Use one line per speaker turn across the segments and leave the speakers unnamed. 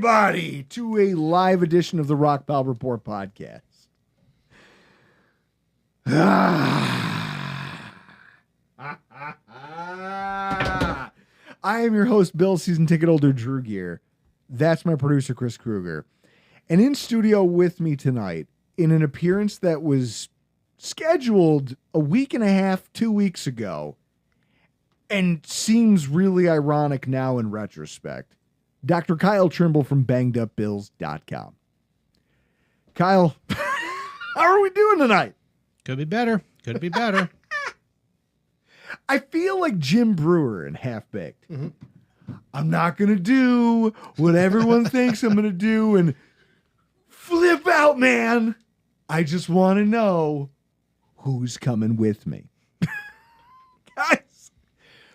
everybody, to a live edition of the Rock Pile Report podcast. I am your host, Bill, season ticket holder Drew Gear. That's my producer, Chris Kruger. And in studio with me tonight, in an appearance that was scheduled a week and a half, 2 weeks ago, and seems really ironic now in retrospect, Dr. Kyle Trimble from bangedupbills.com. Kyle, how are we doing tonight?
Could be better. Could be better.
I feel like Jim Brewer in Half Baked.
Mm-hmm.
I'm not going to do what everyone thinks I'm going to do and flip out, man. I just want to know who's coming with me. Guys.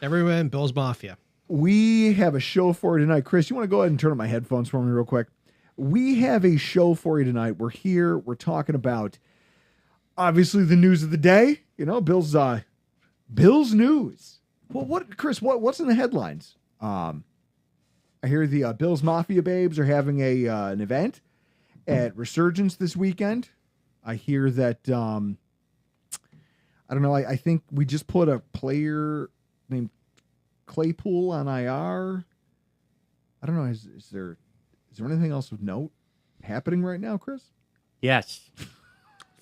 Everyone in Bill's Mafia.
We have a show for you tonight. Chris, you want to go ahead and turn on my headphones for me real quick? We have a show for you tonight. We're here. We're talking about, obviously, the news of the day. You know, Bill's news. Well, Chris, what's in the headlines? I hear the Bill's Mafia Babes are having an event at Resurgence this weekend. I hear that, I don't know, I think we just put a player named Claypool on IR. I don't know, is there anything else of note happening right now, Chris?
Yes.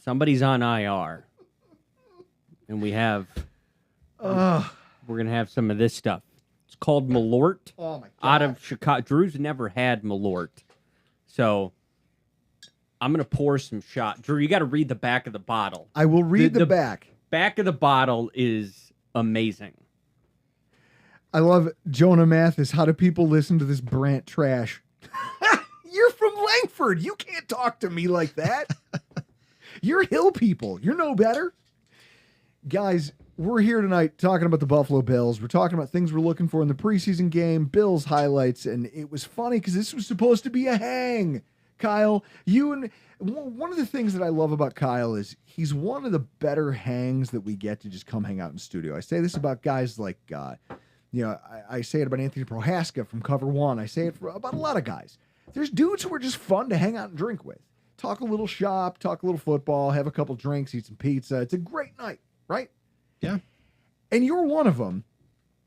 Somebody's on IR. And we have... we're going to have some of this stuff. It's called Malort.
Oh, my God.
Out of Chicago. Drew's never had Malort. So I'm going to pour some shot. Drew, you got to read the back of the bottle.
I will read the back.
Back of the bottle is amazing.
I love it. Jonah Mathis. How do people listen to this Brant trash? You're from Langford. You can't talk to me like that. You're hill people. You're no better. Guys, we're here tonight talking about the Buffalo Bills. We're talking about things we're looking for in the preseason game, Bills highlights, and it was funny because this was supposed to be a hang. Kyle, one of the things that I love about Kyle is he's one of the better hangs that we get to just come hang out in studio. I say this about guys like, I say it about Anthony Prohaska from Cover One. I say it about a lot of guys. There's dudes who are just fun to hang out and drink with. Talk a little shop, talk a little football, have a couple drinks, eat some pizza. It's a great night, right?
Yeah.
And you're one of them.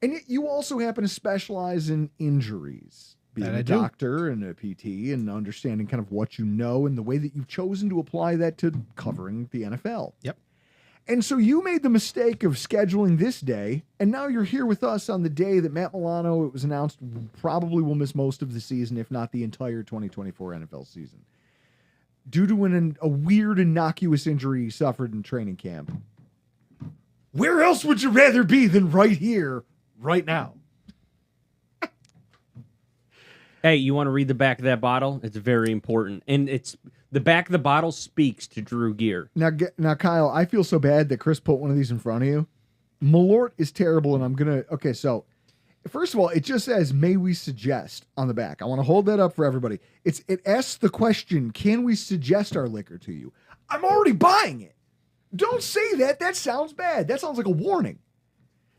And yet you also happen to specialize in injuries, being a doctor and a PT and understanding kind of what you know and the way that you've chosen to apply that to covering the NFL.
Yep.
And so you made the mistake of scheduling this day, and now you're here with us on the day that Matt Milano, it was announced, probably will miss most of the season, if not the entire 2024 NFL season, due to a weird, innocuous injury he suffered in training camp. Where else would you rather be than right here, right now?
Hey, you want to read the back of that bottle? It's very important. And the back of the bottle speaks to Drew Gear.
Now, Kyle, I feel so bad that Chris put one of these in front of you. Malort is terrible, and I'm going to... Okay, so, first of all, it just says, may we suggest on the back. I want to hold that up for everybody. It asks the question, can we suggest our liquor to you? I'm already buying it. Don't say that. That sounds bad. That sounds like a warning.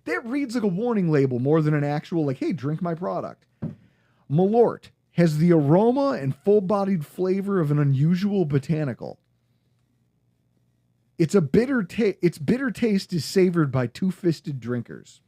That reads like a warning label more than an actual, like, hey, drink my product. Malort has the aroma and full-bodied flavor of an unusual botanical. Its bitter taste is savored by two-fisted drinkers.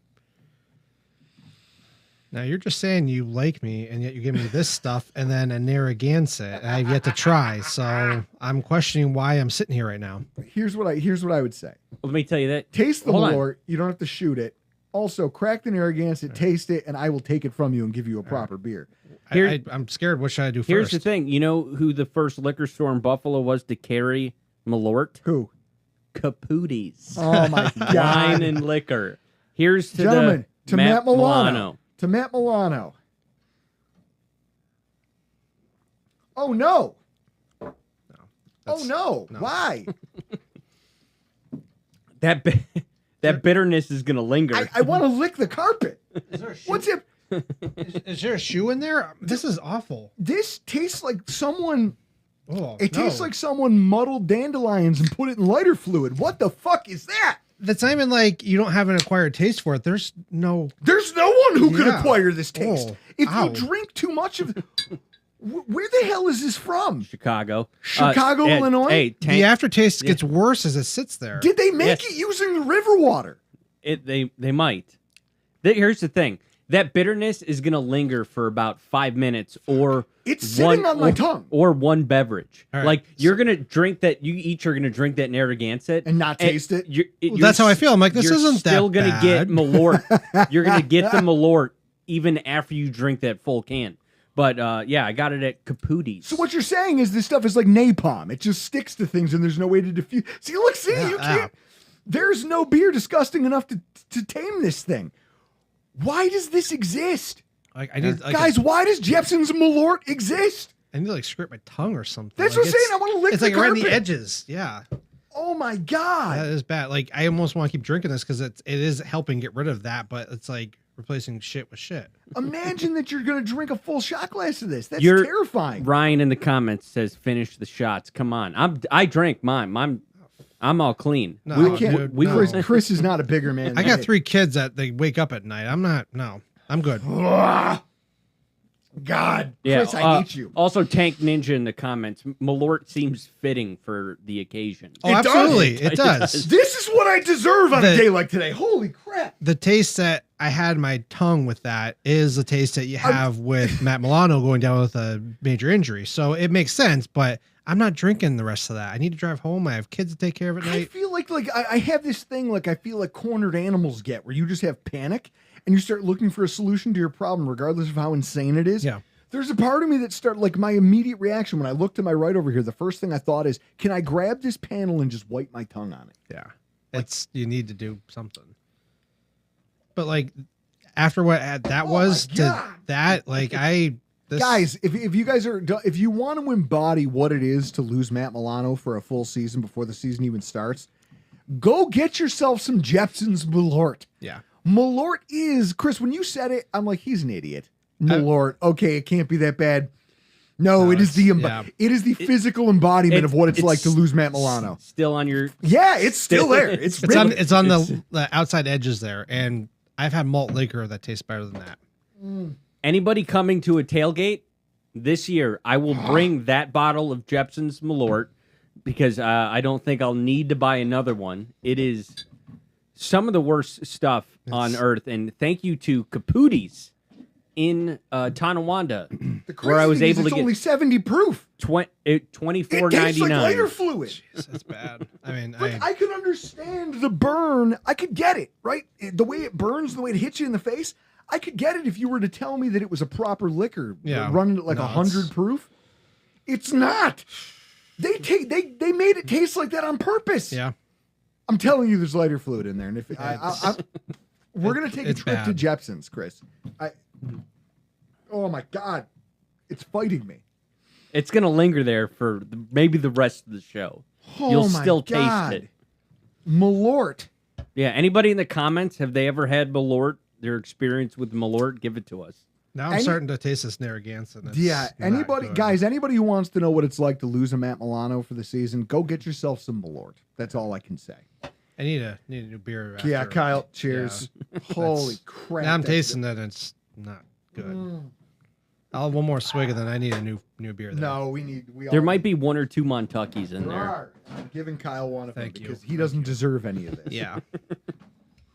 Now, you're just saying you like me, and yet you give me this stuff and then a Narragansett I've yet to try. So I'm questioning why I'm sitting here right now.
Here's what I would say.
Let me tell you that.
Taste the Malort. You don't have to shoot it. Also, crack the Narragansett, taste it, and I will take it from you and give you a proper beer.
I'm scared. What should I do first?
Here's the thing. You know who the first liquor store in Buffalo was to carry Malort?
Who?
Capooties.
Oh, my God.
Wine and liquor. Here's to
Gentlemen,
to Matt Milano.
To Matt Milano. Oh, no. Oh, no. Why?
That bitterness is going to linger.
I want to lick the carpet.
Is there a shoe?
What's it?
Is there a shoe in there? This is awful.
This tastes like someone...
Oh,
it tastes like someone muddled dandelions and put it in lighter fluid. What the fuck is that?
That's not even like you don't have an acquired taste for it. There's no
one who could acquire this taste.
Oh,
If you drink too much of Where the hell is this from?
Chicago.
Chicago, Illinois?
Hey,
The aftertaste gets worse as it sits there.
Did they make it using the river water?
They might. Here's the thing. That bitterness is going to linger for about 5 minutes or
it's sitting on my tongue.
Or one beverage.
Right.
Like you're going to drink that. You each are going to drink that Narragansett
and not taste it.
That's how I feel. I'm like, this
you're
isn't
still
that
gonna
bad.
get Malort. You're going to get the Malort even after you drink that full can. But yeah, I got it at Caputi's.
So what you're saying is this stuff is like napalm. It just sticks to things and there's no way to diffuse. See, you can't. There's no beer disgusting enough to tame this thing. Why does this exist?
Like I need, like
guys, why does Jepson's Malort exist?
I need to like scrape my tongue or something.
That's
like,
what I'm saying. I want to lick
it's
the
like around
carpet.
the edges. Yeah.
Oh my God.
That is bad. Like I almost want to keep drinking this because it is helping get rid of that, but it's like replacing shit with shit.
Imagine that you're going to drink a full shot glass of this. That's terrifying.
Ryan in the comments says, "Finish the shots." Come on, I drank mine. I'm all clean.
No,
we can't.
dude,
we
no.
Chris is not a bigger man.
I got 3 kids that they wake up at night. I'm not. No, I'm good.
God,
Yeah,
Chris, I hate you.
Also, Tank Ninja in the comments. Malort seems fitting for the occasion.
Oh,
It
absolutely,
does.
it does.
This is what I deserve on a day like today. Holy crap.
The taste that I had in my tongue with that is the taste that you have with Matt Milano going down with a major injury. So it makes sense, but I'm not drinking the rest of that. I need to drive home. I have kids to take care of at
I
night.
feel like I have this thing like I feel like cornered animals get where you just have panic and you start looking for a solution to your problem regardless of how insane it is.
Yeah.
There's a part of me that like my immediate reaction when I look to my right over here, the first thing I thought is, can I grab this panel and just wipe my tongue on it?
Yeah. It's you need to do something. But like after what that was
my
to
God.
that, like
Guys, if you guys are, if you want to embody what it is to lose Matt Milano for a full season before the season even starts, go get yourself some Jepson's Malort.
Yeah.
Malort is, Chris, when you said it, I'm like, he's an idiot. Malort, okay, it can't be that bad. No, it is the it is the physical embodiment of what it's like to lose Matt Milano.
Still on your
It's still there. It's
on the outside edges there, and I've had malt liquor that tastes better than that.
Anybody coming to a tailgate this year, I will bring that bottle of Jepson's Malort because I don't think I'll need to buy another one. It is some of the worst stuff on earth, and thank you to Caputi's in Tonawanda, where I was able to
it's
get
only 70 proof.
$24.99.
It tastes like lighter fluid.
Jeez, that's bad. I mean,
I could understand the burn. I could get it, right? The way it burns, the way it hits you in the face. I could get it if you were to tell me that it was a proper liquor, running at like 100 proof. It's not. They made it taste like that on purpose.
Yeah.
I'm telling you, there's lighter fluid in there, and if we're gonna take a trip to Jepson's, Chris. Oh my God, it's fighting me.
It's gonna linger there for maybe the rest of the show. You'll still taste it.
Malort.
Yeah. Anybody in the comments, have they ever had Malort? Their experience with Malort? Give it to us.
Now I'm starting to taste this Narragansett.
Anybody who wants to know what it's like to lose a Matt Milano for the season, go get yourself some Malort. That's all I can say.
I need a new beer. After.
Yeah, Kyle, cheers.
Yeah.
Holy crap.
Now I'm tasting that and it's not good. I'll have one more swig and then I need a new beer. There.
No,
There might be 1 or 2 Montuckies in there.
I'm giving Kyle one of them
Thank you.
because he doesn't deserve any of this.
Yeah.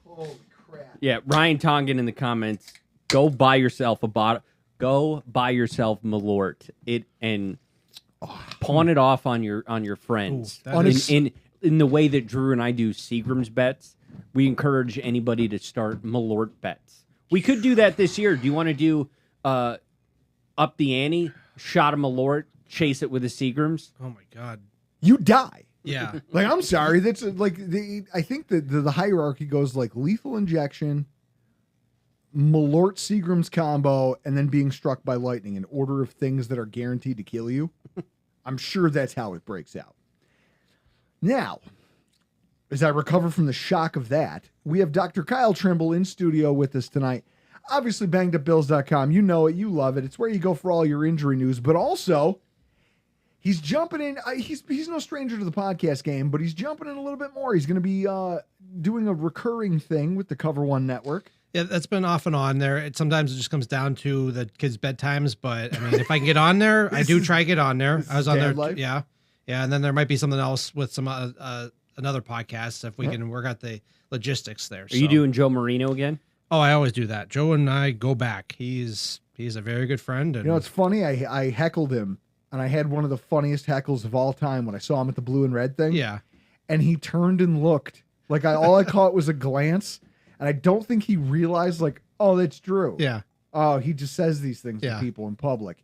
Holy crap.
Yeah, Ryan Tongan in the comments. Go buy yourself a bottle. Go buy yourself Malort. And pawn it off on your friends.
Ooh,
in the way that Drew and I do Seagram's bets, we encourage anybody to start Malort bets. We could do that this year. Do you want to do up the ante, shot of Malort, chase it with a Seagram's?
Oh my God.
You die.
Yeah.
Like, I'm sorry. That's like I think the hierarchy goes like lethal injection, Malort Seagram's combo, and then being struck by lightning in order of things that are guaranteed to kill you. I'm sure that's how it breaks out. Now, as I recover from the shock of that, we have Dr. Kyle Trimble in studio with us tonight. Obviously, bangedupbills.com. You know it. You love it. It's where you go for all your injury news. But also, He's jumping in. He's no stranger to the podcast game, but he's jumping in a little bit more. He's going to be doing a recurring thing with the Cover One Network.
Yeah, that's been off and on there. Sometimes it just comes down to the kids' bedtimes, but I mean, if I can get on there, I do try to get on there. I was on there,
life?
yeah, and then there might be something else with some another podcast if we can work out the logistics there.
Are you doing Joe Marino again?
Oh, I always do that. Joe and I go back. He's a very good friend. And
it's funny. I heckled him. And I had one of the funniest heckles of all time when I saw him at the blue and red thing.
Yeah.
And he turned and looked. Like all I caught was a glance. And I don't think he realized, like, oh, that's Drew.
Yeah.
Oh, he just says these things to people in public.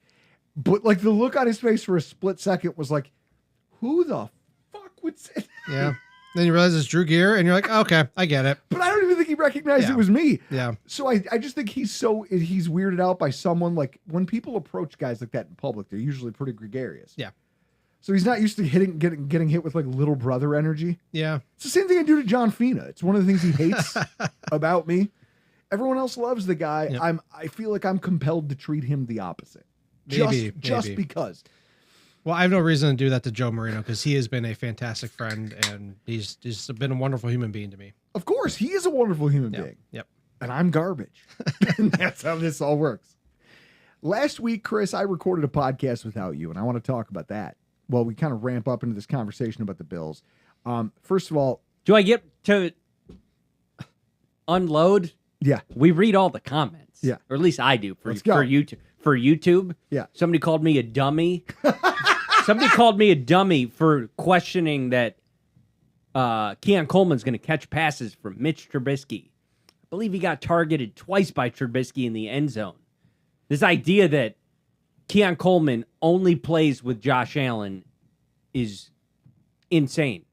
But like the look on his face for a split second was like, who the fuck would say that?
Yeah. Then you realize it's Drew Gear and you're like, okay, I get it.
But I don't even think he recognized it was me.
Yeah.
So I just think he's weirded out by someone. Like when people approach guys like that in public, they're usually pretty gregarious.
Yeah.
So he's not used to getting hit with like little brother energy.
Yeah.
It's the same thing I do to John Fina. It's one of the things he hates about me. Everyone else loves the guy.
Yep.
I feel like I'm compelled to treat him the opposite.
Maybe.
Just because.
Well, I have no reason to do that to Joe Marino because he has been a fantastic friend and he's just been a wonderful human being to me.
Of course, he is a wonderful human being.
Yep.
And I'm garbage. And that's how this all works. Last week, Chris, I recorded a podcast without you, and I want to talk about that. Well, we kind of ramp up into this conversation about the Bills. First of all,
do I get to unload?
Yeah.
We read all the comments.
Yeah.
Or at least I do for
Let's go.
YouTube. For YouTube.
Yeah.
Somebody called me a dummy. Somebody called me a dummy for questioning that Keon Coleman's going to catch passes from Mitch Trubisky. I believe he got targeted twice by Trubisky in the end zone. This idea that Keon Coleman only plays with Josh Allen is insane.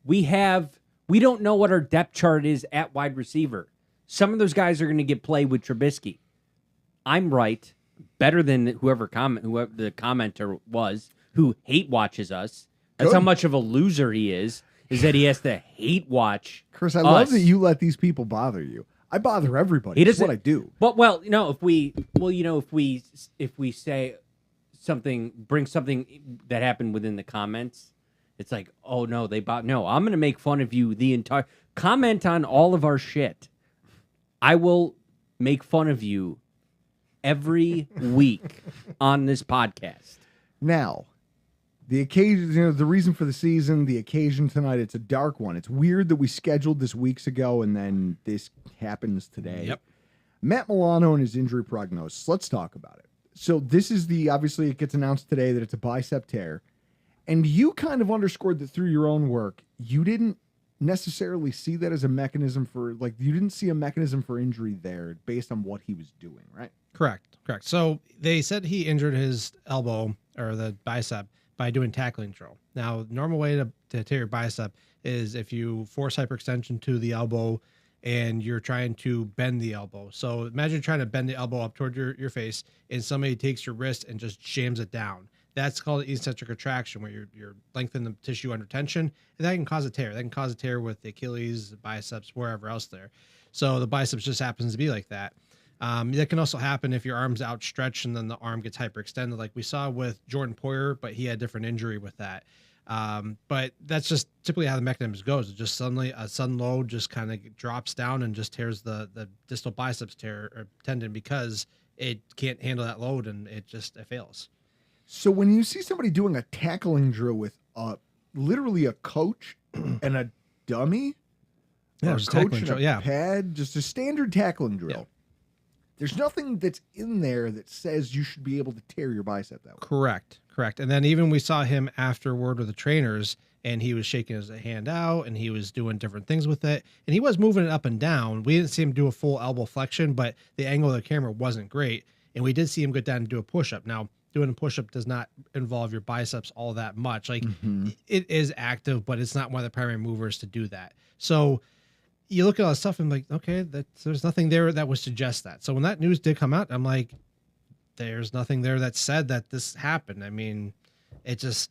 We don't know what our depth chart is at wide receiver. Some of those guys are going to get play with Trubisky. I'm right. Better than whoever the commenter was who hate watches us. That's
Good.
how much of a loser he is that he has to hate watch
Chris, I
us.
love that you let these people bother you. I bother everybody. That's what I do.
But if we say something, bring something that happened within the comments, it's like, oh no, no, I'm going to make fun of you the entire comment on all of our shit. I will make fun of you every week on this podcast.
Now, the occasion, the reason for the season, the occasion tonight, it's a dark one. It's weird that we scheduled this weeks ago and then this happens today.
Yep.
Matt Milano and his injury prognosis. Let's talk about it. So this is obviously it gets announced today that it's a bicep tear. And you kind of underscored that through your own work. You didn't necessarily see that as a mechanism you didn't see a mechanism for injury there based on what he was doing, right?
Correct. So they said he injured his elbow or the bicep by doing tackling drill. Now, the normal way to tear your bicep is if you force hyperextension to the elbow and you're trying to bend the elbow. So imagine trying to bend the elbow up toward your face and somebody takes your wrist and just jams it down. That's called eccentric retraction, where you're lengthening the tissue under tension, and that can cause a tear. That can cause a tear with the Achilles, the biceps, wherever else there. So the biceps just happens to be like that. That can also happen if your arm's outstretched and then the arm gets hyperextended, like we saw with Jordan Poyer, but he had a different injury with that. But that's just typically how the mechanism goes. It just suddenly a sudden load just kind of drops down and just tears the distal biceps tendon because it can't handle that load and it fails.
So when you see somebody doing a tackling drill with literally a coach and a dummy, or a coach and a pad, just a standard tackling drill. Yeah. There's nothing that's in there that says you should be able to tear your bicep that way.
Correct. And then even we saw him afterward with the trainers, and he was shaking his hand out, and he was doing different things with it, and he was moving it up and down. We didn't see him do a full elbow flexion, but the angle of the camera wasn't great, and we did see him go down and do a push-up. Now, doing a push-up does not involve your biceps all that much. Like, It is active, but it's not one of the primary movers to do that. So you look at all this stuff and like, okay, there's nothing there that would suggest that. So when that news did come out, I'm like, there's nothing there that said that this happened. I mean, it just,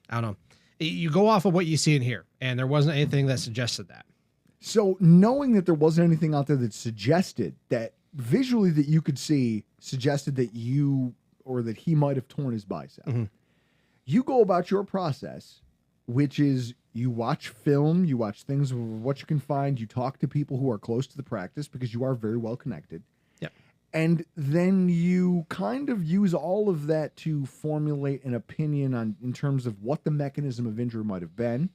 I don't know. You go off of what you see in here, and there wasn't anything that suggested that.
So knowing that there wasn't anything out there that suggested that visually that you could see suggested that you or that he might have torn his bicep. You go about your process, which is you watch film, you watch things, what you can find, you talk to people who are close to the practice because you are very well connected.
Yep.
And then you kind of use all of that to formulate an opinion in terms of what the mechanism of injury might have been.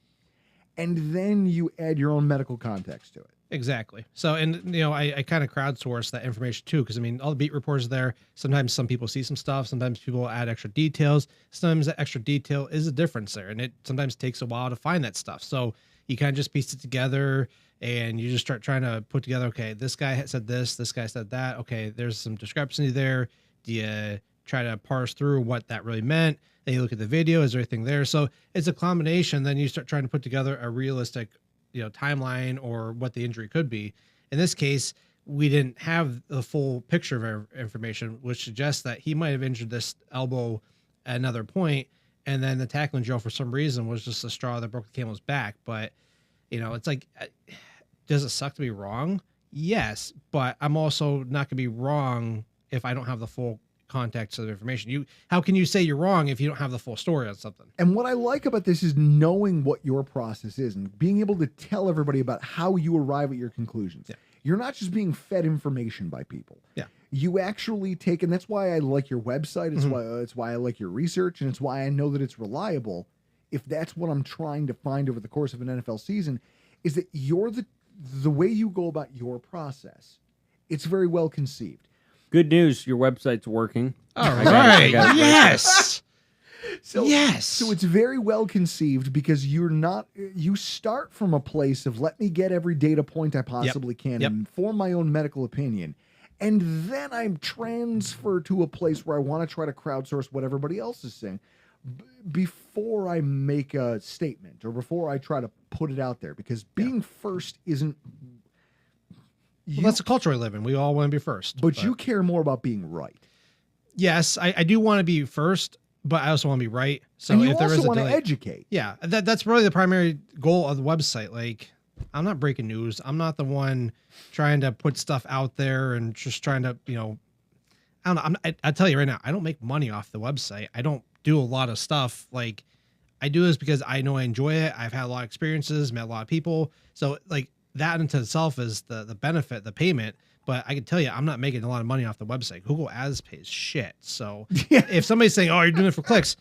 And then you add your own medical context to it.
Exactly. So, and I kind of crowdsource that information too, because I mean, all the beat reporters are there. Sometimes some people see some stuff. Sometimes people add extra details. Sometimes that extra detail is a difference there, and it sometimes takes a while to find that stuff. So you kind of just piece it together, and you just start trying to put together. Okay, this guy said this guy said that. Okay, there's some discrepancy there. Do you try to parse through what that really meant? Then you look at the video. Is there anything there? So it's a combination. Then you start trying to put together a realistic timeline or what the injury could be. In this case, we didn't have the full picture of information, which suggests that he might have injured this elbow at another point, and then the tackling drill for some reason was just a straw that broke the camel's back. But it's like, does it suck to be wrong? Yes, but I'm also not gonna be wrong if I don't have the full context of the information. How can you say you're wrong if you don't have the full story on something?
And what I like about this is knowing what your process is and being able to tell everybody about how you arrive at your conclusions.
Yeah.
You're not just being fed information by people.
Yeah.
You actually take, and that's why I like your website. It's why I like your research, and it's why I know that it's reliable. If that's what I'm trying to find over the course of an NFL season, is that you're the way you go about your process. It's very well conceived.
Good news, your website's working.
All right.
Yes.
So it's very well conceived because you start from a place of let me get every data point I possibly can and form my own medical opinion. And then I'm transferred to a place where I want to try to crowdsource what everybody else is saying before I make a statement or before I try to put it out there, because being first isn't...
Well, that's the culture we live in. We all want to be first.
But you care more about being right.
Yes, I do want to be first, but I also want to be right. So
and you
if there
also
is a
want to
delay,
educate.
Yeah, that's really the primary goal of the website. Like, I'm not breaking news. I'm not the one trying to put stuff out there and just trying to, I don't know. I tell you right now, I don't make money off the website. I don't do a lot of stuff. Like, I do this because I know I enjoy it. I've had a lot of experiences, met a lot of people. So like, that into itself is the benefit, the payment. But I can tell you, I'm not making a lot of money off the website. Google Ads pays shit. So if somebody's saying, "Oh, you're doing it for clicks,"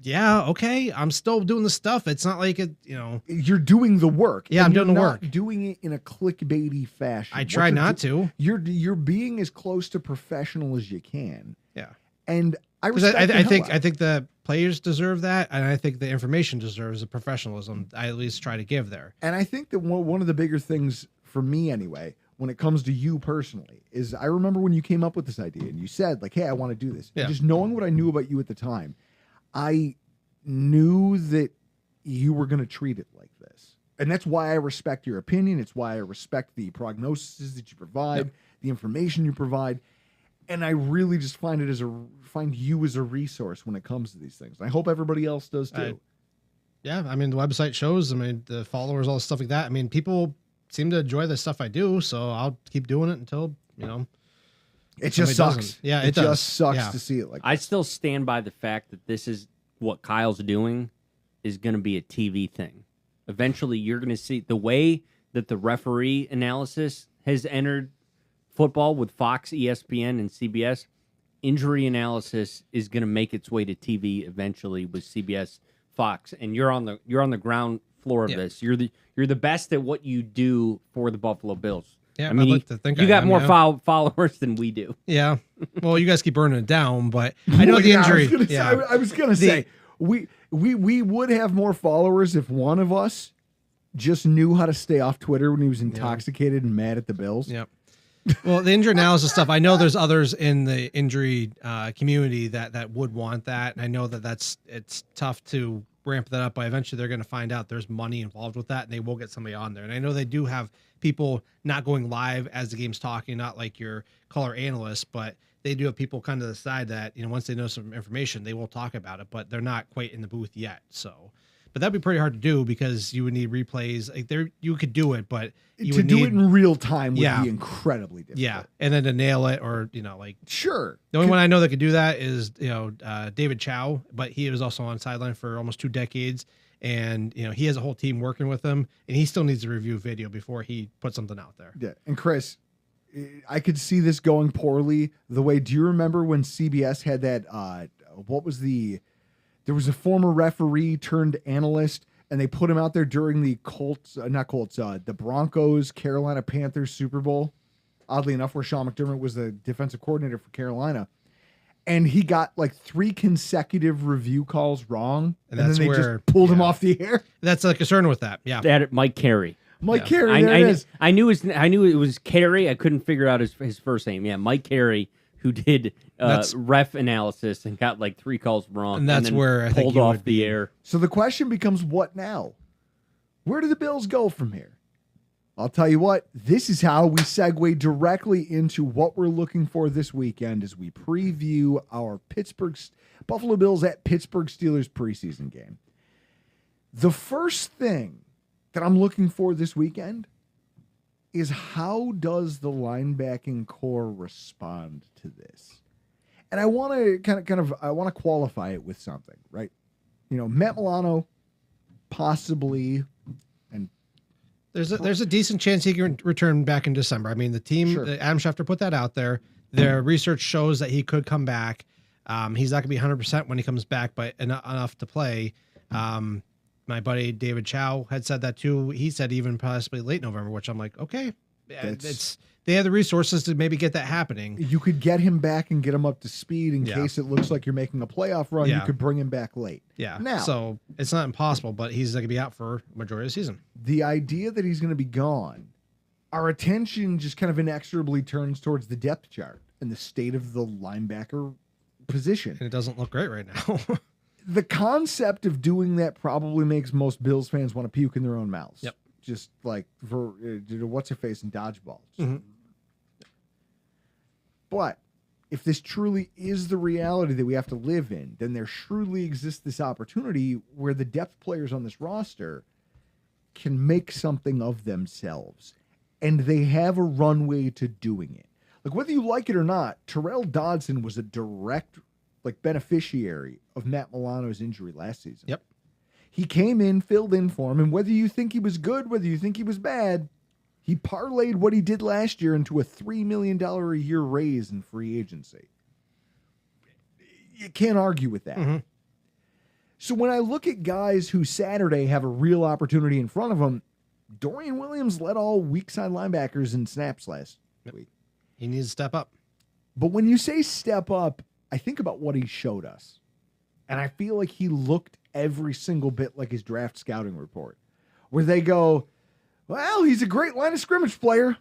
yeah, okay, I'm still doing the stuff. It's not like it,
You're doing the work.
Yeah, I'm doing the work.
Doing it in a clickbaity fashion.
I try not to.
You're being as close to professional as you can.
Yeah,
and I respect.
I think the players deserve that, and I think the information deserves the professionalism I at least try to give there.
And I think that one of the bigger things for me, anyway, when it comes to you personally, is I remember when you came up with this idea and you said, like, "Hey, I want to do this."
Yeah.
And just knowing what I knew about you at the time, I knew that you were going to treat it like this, and that's why I respect your opinion. It's why I respect the prognoses that you provide, the information you provide. And I really just find you as a resource when it comes to these things. And I hope everybody else does too.
Yeah, I mean, the website shows. I mean, the followers, all the stuff like that. I mean, people seem to enjoy the stuff I do, so I'll keep doing it until
It just sucks.
Doesn't. Yeah,
it just sucks to see it like that.
I still stand by the fact that this is what Kyle's doing is going to be a TV thing. Eventually, you're going to see the way that the referee analysis has entered football with Fox, ESPN, and CBS. Injury analysis is going to make its way to TV eventually with CBS, Fox, and you're on the ground floor of this. You're the best at what you do for the Buffalo Bills.
Yeah,
I mean,
I'd like to think
you got more followers than we do.
Yeah, well, you guys keep burning it down, but I know the injury.
I was gonna say we would have more followers if one of us just knew how to stay off Twitter when he was intoxicated and mad at the Bills.
Yep. Well, the injury analysis stuff, I know there's others in the injury community that would want that. And I know that it's tough to ramp that up, but eventually they're going to find out there's money involved with that and they will get somebody on there. And I know they do have people not going live as the game's talking, not like your color analyst, but they do have people kind of decide that, once they know some information, they will talk about it, but they're not quite in the booth yet. So, but that'd be pretty hard to do because you would need replays. Like there, you could do it, but you
to
would
do
need,
it in real time would
Yeah.
be incredibly difficult.
yeah, and then to nail it, or like
Sure.
the only one I know that could do that is David Chow, but he was also on sideline for almost 2 decades, and he has a whole team working with him, and he still needs to review video before he puts something out there.
Yeah. And Chris, I could see this going poorly. The way, do you remember when CBS had that? There was a former referee turned analyst, and they put him out there during the the Broncos Carolina Panthers Super Bowl. Oddly enough, where Sean McDermott was the defensive coordinator for Carolina. And he got like 3 consecutive review calls wrong.
And
then
that's
they
where-
just pulled him off the air.
That's a concern with that. Yeah.
That Mike Carey.
Mike
Yeah.
Carey, there it is.
I knew it was Carey. I couldn't figure out his first name. Yeah, Mike Carey, who did ref analysis and got like 3 calls wrong,
And that's
then
where I think
pulled
you
off
would
the air.
So the question becomes, what now? Where do the Bills go from here? I'll tell you what, this is how we segue directly into what we're looking for this weekend as we preview our Buffalo Bills at Pittsburgh Steelers preseason game. The first thing that I'm looking for this weekend is, how does the linebacking core respond to this? And I want to I want to qualify it with something, right? Matt Milano possibly, and
There's a decent chance he can return back in December. I mean, the team,
Sure.
Adam Schefter put that out there. Their research shows that he could come back. He's not going to be 100% when he comes back, but enough to play. My buddy David Chow had said that too. He said even possibly late November, which I'm like, okay, they have the resources to maybe get that happening.
you could get him back and get him up to speed in
Yeah.
case it looks like you're making a playoff run.
Yeah.
You could bring him back late.
Yeah.
Now,
So it's not impossible, but he's going to be out for majority of the season.
the idea that he's going to be gone, our attention just kind of inexorably turns towards the depth chart and the state of the linebacker position.
And it doesn't look great right now.
The concept of doing that probably makes most Bills fans want to puke in their own mouths.
Yep.
Just like for what's her face in dodgeball.
Mhm.
But if this truly is the reality that we have to live in, then there surely exists this opportunity where the depth players on this roster can make something of themselves, and they have a runway to doing it. Like, whether you like it or not, Terrell Dodson was a direct beneficiary of Matt Milano's injury last season.
Yep.
He came in, filled in for him, and whether you think he was good, whether you think he was bad, he parlayed what he did last year into a $3 million a year raise in free agency. You can't argue with that.
Mhm.
So when I look at guys who Saturday have a real opportunity in front of them, Dorian Williams led all weak side linebackers in snaps last week.
He needs to step up.
But when you say step up, I think about what he showed us. And I feel like he looked every single bit like his draft scouting report, where they go, well, he's a great line of scrimmage player.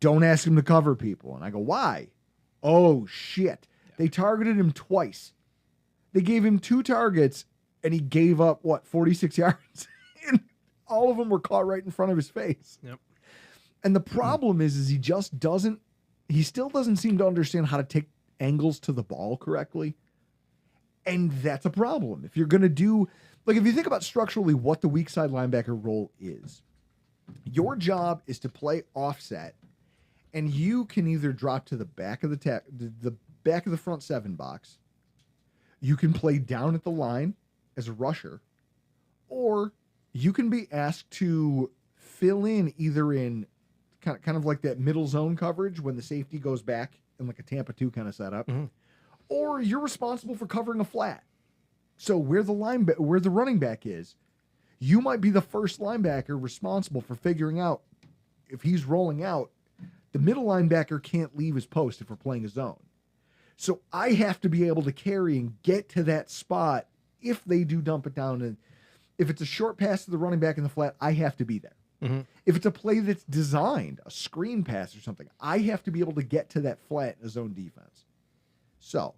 Don't ask him to cover people. And I go, why? Oh, shit. They targeted him twice. They gave him 2 targets, and he gave up, 46 yards? And all of them were caught right in front of his face.
Yep.
And the problem is he still doesn't seem to understand how to take angles to the ball correctly. And that's a problem. If you're going to do, if you think about structurally what the weak side linebacker role is, your job is to play offset, and you can either drop to the back of the back of the front 7 box. You can play down at the line as a rusher, or you can be asked to fill in either in kind of like that middle zone coverage when the safety goes back in like a Tampa 2 kind of setup, or you're responsible for covering a flat. So where the running back is, you might be the first linebacker responsible for figuring out if he's rolling out. The middle linebacker can't leave his post if we're playing a zone. So I have to be able to carry and get to that spot if they do dump it down. And if it's a short pass to the running back in the flat, I have to be there.
Mm-hmm.
If it's a play that's designed, a screen pass or something, I have to be able to get to that flat in a zone defense. So,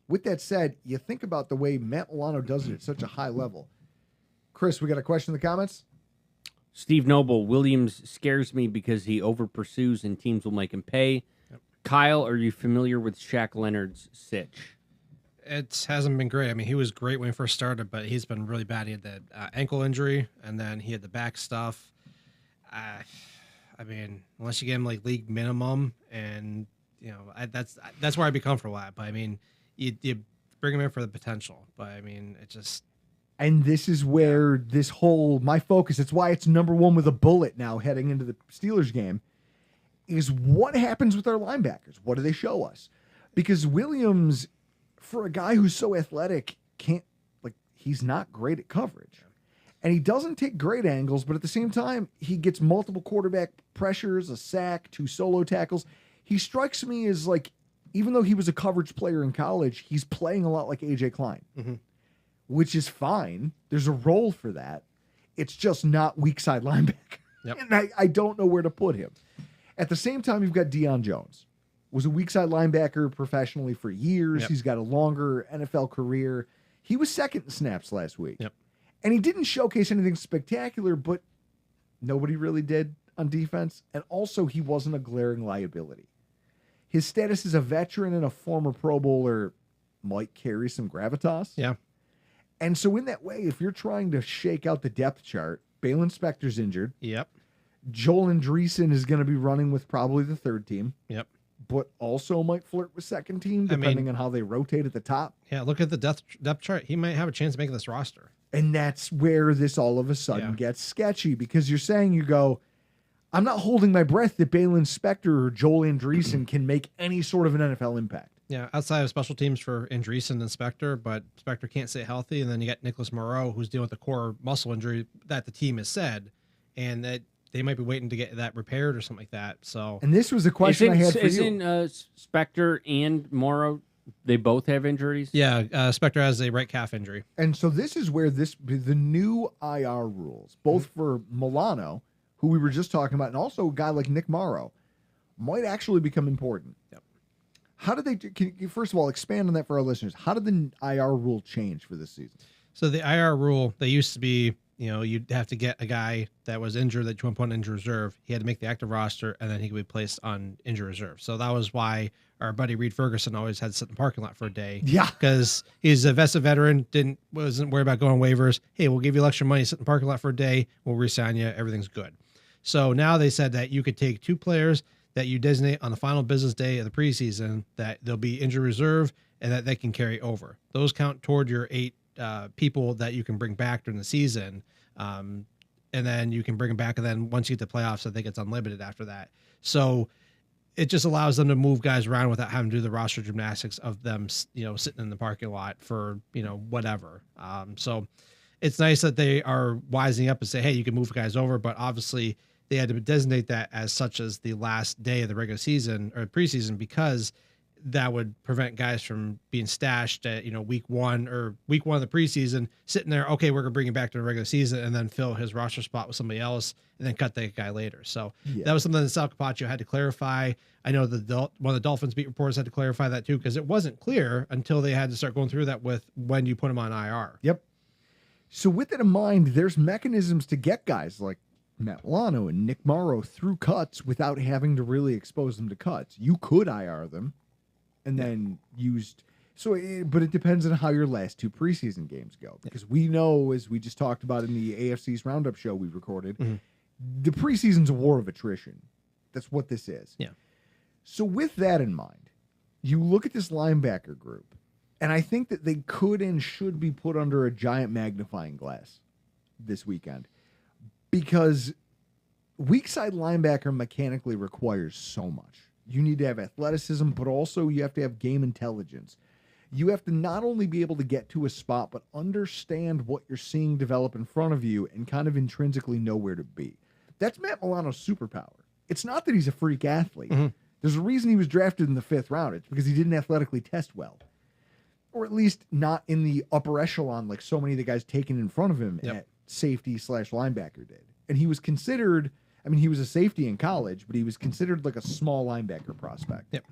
with that said, you think about the way Matt Milano does it at such a high level. Chris, we got a question in the comments?
Steve Noble, Williams scares me because he over pursues and teams will make him pay. Yep. Kyle, are you familiar with Shaq Leonard's sitch?
It hasn't been great. I mean, he was great when he first started, but he's been really bad. He had the ankle injury, and then he had the back stuff. I mean, unless you get him like league minimum, and that's where I'd be comfortable at. But I mean, you bring him in for the potential. But I mean, it just.
And this is where this whole my focus. It's why it's number one with a bullet now heading into the Steelers game. Is what happens with our linebackers? What do they show us? Because Williams, for a guy who's so athletic, he's not great at coverage. And he doesn't take great angles, but at the same time, he gets multiple quarterback pressures, a sack, 2 solo tackles. He strikes me as even though he was a coverage player in college, he's playing a lot like A.J. Klein, which is fine. There's a role for that. It's just not weak side linebacker.
Yep.
And I don't know where to put him. At the same time, you've got Deion Jones. Was a weak side linebacker professionally for years.
Yep.
He's got a longer NFL career. He was second in snaps last week.
Yep.
And he didn't showcase anything spectacular, but nobody really did on defense. And also, he wasn't a glaring liability. His status as a veteran and a former Pro Bowler might carry some gravitas.
Yeah.
And so in that way, if you're trying to shake out the depth chart, Balin Spector's injured.
Yep.
Joel Andreessen is going to be running with probably the third team.
Yep.
But also might flirt with second team, depending on how they rotate at the top.
Yeah, look at the depth chart. He might have a chance of making this roster.
And that's where this all of a sudden gets sketchy, because you're saying, I'm not holding my breath that Balin Spector or Joel Andreessen can make any sort of an NFL impact.
Yeah, outside of special teams for Andreessen and Spector, but Spector can't stay healthy. And then you got Nicholas Moreau, who's dealing with the core muscle injury that the team has said, and that they might be waiting to get that repaired or something like that. So,
and this was a question I had for you.
Isn't Spector and Morrow, they both have injuries?
Yeah, Spector has a right calf injury.
And so this is where the new IR rules, both for Milano, who we were just talking about, and also a guy like Nick Morrow, might actually become important.
Yep.
How did can you first of all expand on that for our listeners? How did the IR rule change for this season?
So the IR rule, they used to be, you'd have to get a guy that was injured that you want to put on injured reserve. He had to make the active roster, and then he could be placed on injured reserve. So that was why our buddy Reed Ferguson always had to sit in the parking lot for a day.
Yeah.
Because he's a vested veteran, wasn't worried about going waivers. Hey, we'll give you extra money, sit in the parking lot for a day, we'll re-sign you, everything's good. So now they said that you could take 2 players that you designate on the final business day of the preseason, that they'll be injured reserve, and that they can carry over. Those count toward your 8 people that you can bring back during the season. And then you can bring them back. And then once you get to playoffs, I think it's unlimited after that. So it just allows them to move guys around without having to do the roster gymnastics of them, sitting in the parking lot for, whatever. So it's nice that they are wising up and say, hey, you can move guys over, but obviously they had to designate that as such as the last day of the regular season or preseason, because that would prevent guys from being stashed at, week 1 of the preseason, sitting there. Okay, we're going to bring him back to the regular season, and then fill his roster spot with somebody else and then cut that guy later. So that was something that Sal Capaccio had to clarify. I know one of the Dolphins beat reporters had to clarify that too, because it wasn't clear until they had to start going through that with when you put him on IR.
Yep. So with that in mind, there's mechanisms to get guys like Matt Milano and Nick Morrow through cuts without having to really expose them to cuts. You could IR them and then but it depends on how your last 2 preseason games go, because we know, as we just talked about in the AFC's Roundup show we recorded, the preseason's a war of attrition. That's what this is.
Yeah.
So with that in mind, you look at this linebacker group, and I think that they could and should be put under a giant magnifying glass this weekend, because weak side linebacker mechanically requires so much. You need to have athleticism, but also you have to have game intelligence. You have to not only be able to get to a spot, but understand what you're seeing develop in front of you and kind of intrinsically know where to be. That's Matt Milano's superpower. It's not that he's a freak athlete. There's a reason he was drafted in the 5th round. It's because he didn't athletically test well. Or at least not in the upper echelon like so many of the guys taken in front of him at safety / linebacker did. And he was considered, he was a safety in college, but he was considered like a small linebacker prospect.
Yep.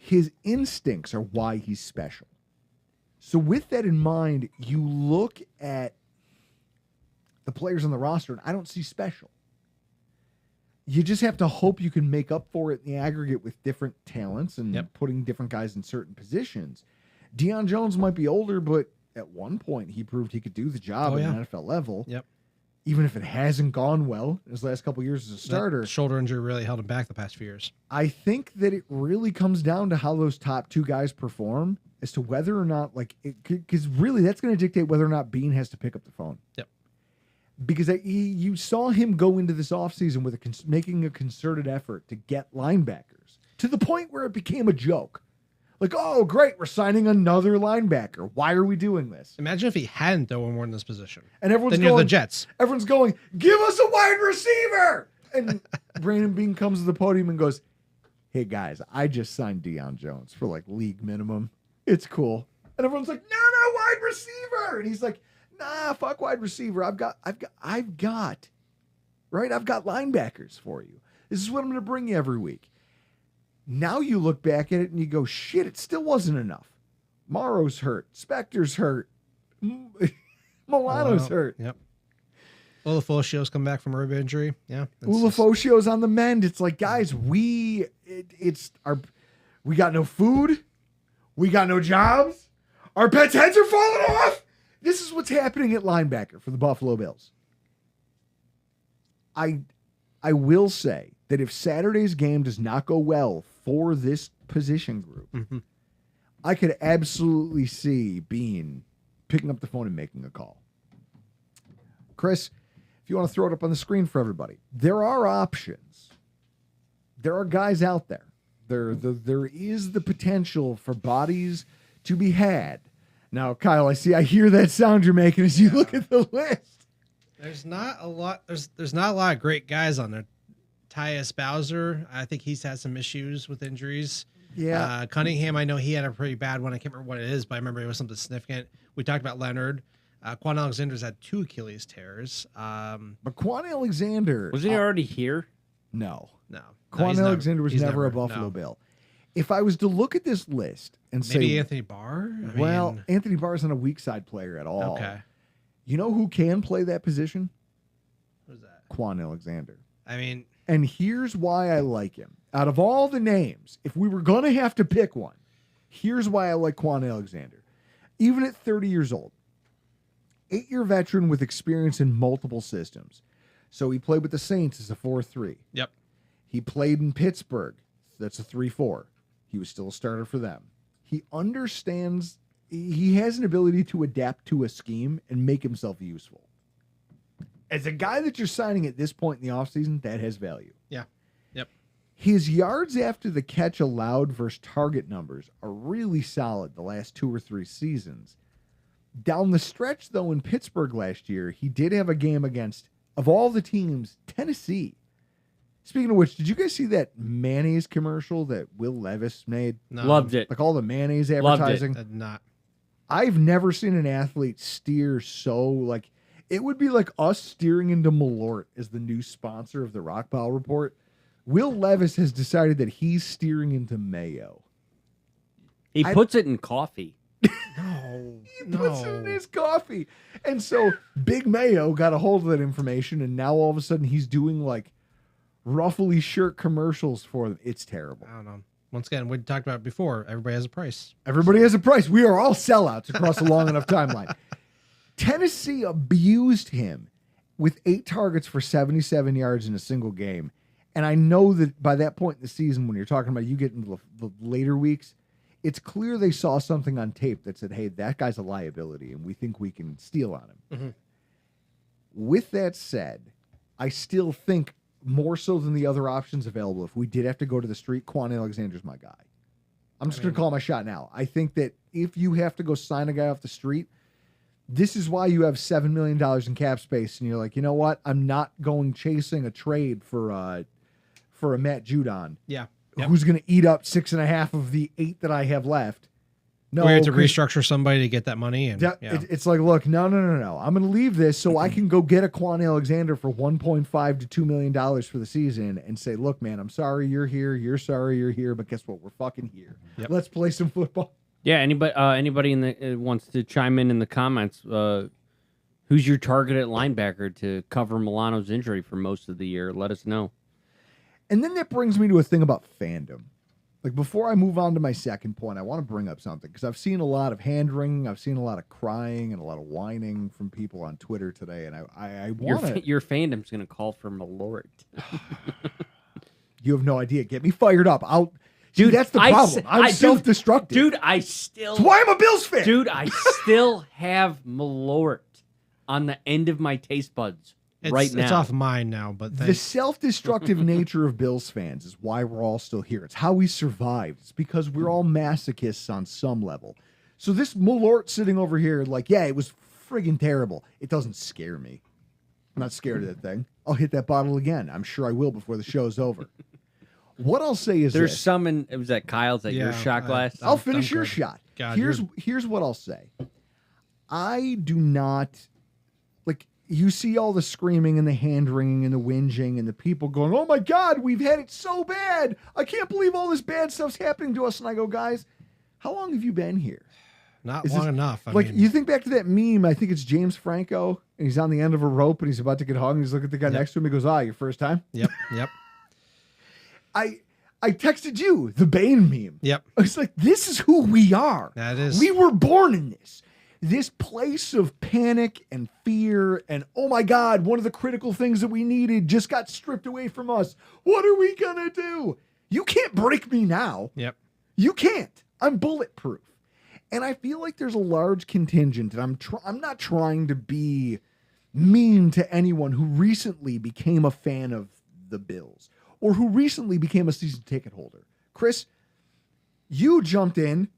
His instincts are why he's special. So with that in mind, you look at the players on the roster, and I don't see special. You just have to hope you can make up for it in the aggregate with different talents and putting different guys in certain positions. Deion Jones might be older, but at one point he proved he could do the job at an NFL level.
Yep.
Even if it hasn't gone well in his last couple of years as a starter.
That shoulder injury really held him back the past few years.
I think that it really comes down to how those top two guys perform as to whether or not, because really that's going to dictate whether or not Bean has to pick up the phone.
Yep.
Because you saw him go into this offseason with making a concerted effort to get linebackers to the point where it became a joke. Like, oh, great, we're signing another linebacker. Why are we doing this?
Imagine if he hadn't, though, when we're in this position.
And everyone's
then you're the Jets.
Everyone's going, give us a wide receiver. And Brandon Bean comes to the podium and goes, hey, guys, I just signed Deion Jones for league minimum. It's cool. And everyone's like, no, wide receiver. And he's like, nah, fuck wide receiver. I've got linebackers for you. This is what I'm going to bring you every week. Now you look back at it and you go, shit, it still wasn't enough. Morrow's hurt. Spector's hurt. Milano's hurt.
Yep. Ulafocio's come back from a rib injury. Yeah.
Ulafocio's on the mend. It's like, guys, we got no food. We got no jobs. Our pets' heads are falling off. This is what's happening at linebacker for the Buffalo Bills. I will say that if Saturday's game does not go well for this position group, I could absolutely see Bean picking up the phone and making a call. Chris, if you want to throw it up on the screen for everybody, there are options. There are guys out there. There is the potential for bodies to be had. Now, Kyle, I hear that sound you're making as you look at the list.
There's not a lot. There's not a lot of great guys on there. Tyus Bowser, I think he's had some issues with injuries.
Yeah.
Cunningham, I know he had a pretty bad one. I can't remember what it is, but I remember it was something significant. We talked about Leonard. Quan Alexander's had 2 Achilles tears.
But Quan Alexander...
Wasn't he already here?
No.
No.
Quan Alexander was never a Buffalo Bill. If I was to look at this list and say...
Maybe Anthony Barr?
Anthony Barr's not a weak side player at all.
Okay.
You know who can play that position?
Who's that?
Quan Alexander.
And
here's why I like him. Out of all the names, if we were going to have to pick one, here's why I like Quan Alexander. Even at 30 years old, 8-year veteran with experience in multiple systems. So he played with the Saints as a 4-3.
Yep.
He played in Pittsburgh. That's a 3-4. He was still a starter for them. He understands, he has an ability to adapt to a scheme and make himself useful. As a guy that you're signing at this point in the offseason, that has value.
Yeah. Yep.
His yards after the catch allowed versus target numbers are really solid the last 2 or 3 seasons. Down the stretch, though, in Pittsburgh last year, he did have a game against, of all the teams, Tennessee. Speaking of which, did you guys see that mayonnaise commercial that Will Levis made?
No.
Loved it.
Like all the mayonnaise advertising?
Loved it. Not.
I've never seen an athlete steer so, it would be like us steering into Malort as the new sponsor of the Rockpile Report. Will Levis has decided that he's steering into mayo.
He puts it in coffee.
No.
He puts it in his coffee. And so Big Mayo got a hold of that information, and now all of a sudden he's doing ruffly shirt commercials for them. It's terrible.
I don't know. Once again, we talked about it before. Everybody has a price.
Everybody has a price. We are all sellouts across a long enough timeline. Tennessee abused him with 8 targets for 77 yards in a single game. And I know that by that point in the season, when you're talking about you get into the later weeks, it's clear they saw something on tape that said, hey, that guy's a liability, and we think we can steal on him.
Mm-hmm.
With that said, I still think more so than the other options available, if we did have to go to the street, Quan Alexander's my guy. I'm just going to call my shot now. I think that if you have to go sign a guy off the street, this is why you have $7 million in cap space, and you're like, you know what? I'm not going chasing a trade for a Matt Judon.
Yeah.
Yep. Who's going to eat up 6.5 of the 8 that I have left? No,
we have to restructure somebody to get that money. And
it's like, look, no. I'm going to leave this so I can go get a Quan Alexander for $1.5 to $2 million for the season and say, look, man, I'm sorry you're here. You're sorry you're here, but guess what? We're fucking here.
Yep.
Let's play some football.
Yeah. Anybody in the wants to chime in the comments? Who's your target at linebacker to cover Milano's injury for most of the year? Let us know.
And then that brings me to a thing about fandom. Like, before I move on to my second point, I want to bring up something because I've seen a lot of hand wringing, I've seen a lot of crying and a lot of whining from people on Twitter today, and I want to.
Your fandom's gonna call for Malort.
You have no idea. Get me fired up.
Dude,
that's the problem. I'm self-destructive.
Dude,
That's why I'm a Bills fan.
Dude, I still have Malort on the end of my taste buds right now.
It's off mine now, but
The self-destructive nature of Bills fans is why we're all still here. It's how we survived. It's because we're all masochists on some level. So this Malort sitting over here, like, yeah, it was friggin' terrible. It doesn't scare me. I'm not scared of that thing. I'll hit that bottle again. I'm sure I will before the show's over. What I'll say is
There's
this.
some in, was that Kyle's at your shot glass?
I'll finish your shot.
God,
here's what I'll say. I do not, like, you see all the screaming and the hand wringing and the whinging and the people going, oh my God, we've had it so bad. I can't believe all this bad stuff's happening to us. And I go, guys, how long have you been here?
Not long enough. I mean,
you think back to that meme, I think it's James Franco, and he's on the end of a rope and he's about to get hung. And he's looking at the guy next to him. He goes, your first time?
Yep.
I texted you the Bane meme.
Yep.
I was like, this is who we are.
That is.
We were born in this. This place of panic and fear and, oh my God, one of the critical things that we needed just got stripped away from us. What are we going to do? You can't break me now.
Yep.
You can't. I'm bulletproof. And I feel like there's a large contingent, and I'm not trying to be mean to anyone who recently became a fan of the Bills or who recently became a season ticket holder. Chris, you jumped in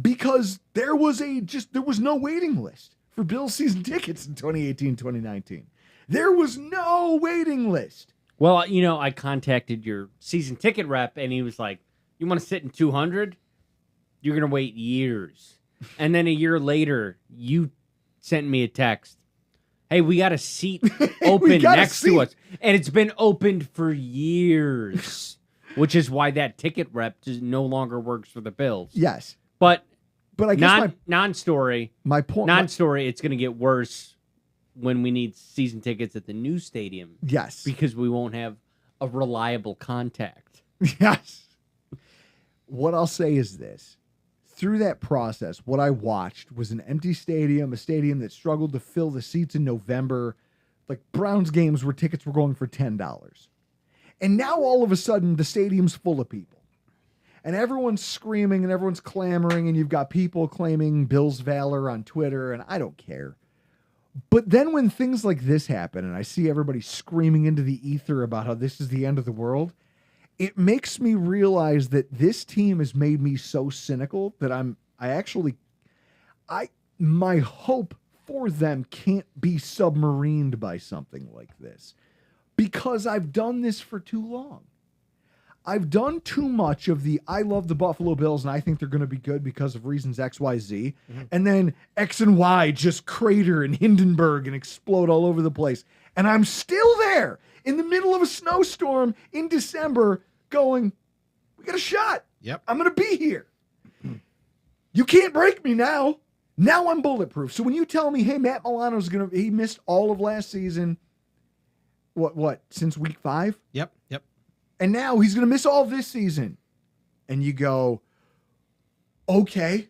because there was no waiting list for Bills season tickets in 2018, 2019. There was no waiting list.
Well, I contacted your season ticket rep, and he was like, you want to sit in 200? You're going to wait years. And then a year later, you sent me a text. Hey, we got a seat open next to us. And it's been opened for years, which is why that ticket rep no longer works for the Bills.
Yes.
But
I guess
non-story, it's going to get worse when we need season tickets at the new stadium.
Yes.
Because we won't have a reliable contact.
Yes. What I'll say is this. Through that process, what I watched was an empty stadium, a stadium that struggled to fill the seats in November, like Browns games where tickets were going for $10. And now all of a sudden, the stadium's full of people. And everyone's screaming and everyone's clamoring, and you've got people claiming Bills valor on Twitter, and I don't care. But then when things like this happen, and I see everybody screaming into the ether about how this is the end of the world, it makes me realize that this team has made me so cynical that my hope for them can't be submarined by something like this because I've done this for too long. I've done too much of I love the Buffalo Bills and I think they're going to be good because of reasons X, Y, Z. Mm-hmm. And then X and Y just crater in Hindenburg and explode all over the place. And I'm still there in the middle of a snowstorm in December going, we got a shot.
Yep.
I'm going to be here. You can't break me now. Now I'm bulletproof. So when you tell me, hey, Matt Milano's he missed all of last season, what, since week 5?
Yep.
And now he's going to miss all this season. And you go, okay,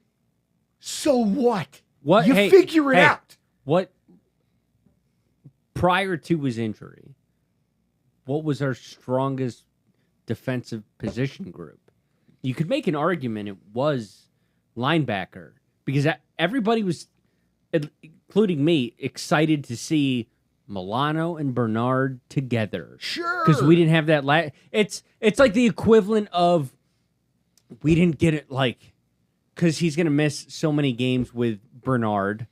so what?
What?
You figure it out.
What? Prior to his injury, what was our strongest defensive position group? You could make an argument it was linebacker because everybody was, including me, excited to see Milano and Bernard together.
Sure.
Because we didn't have that. It's like the equivalent of we didn't get it because he's going to miss so many games with Bernard.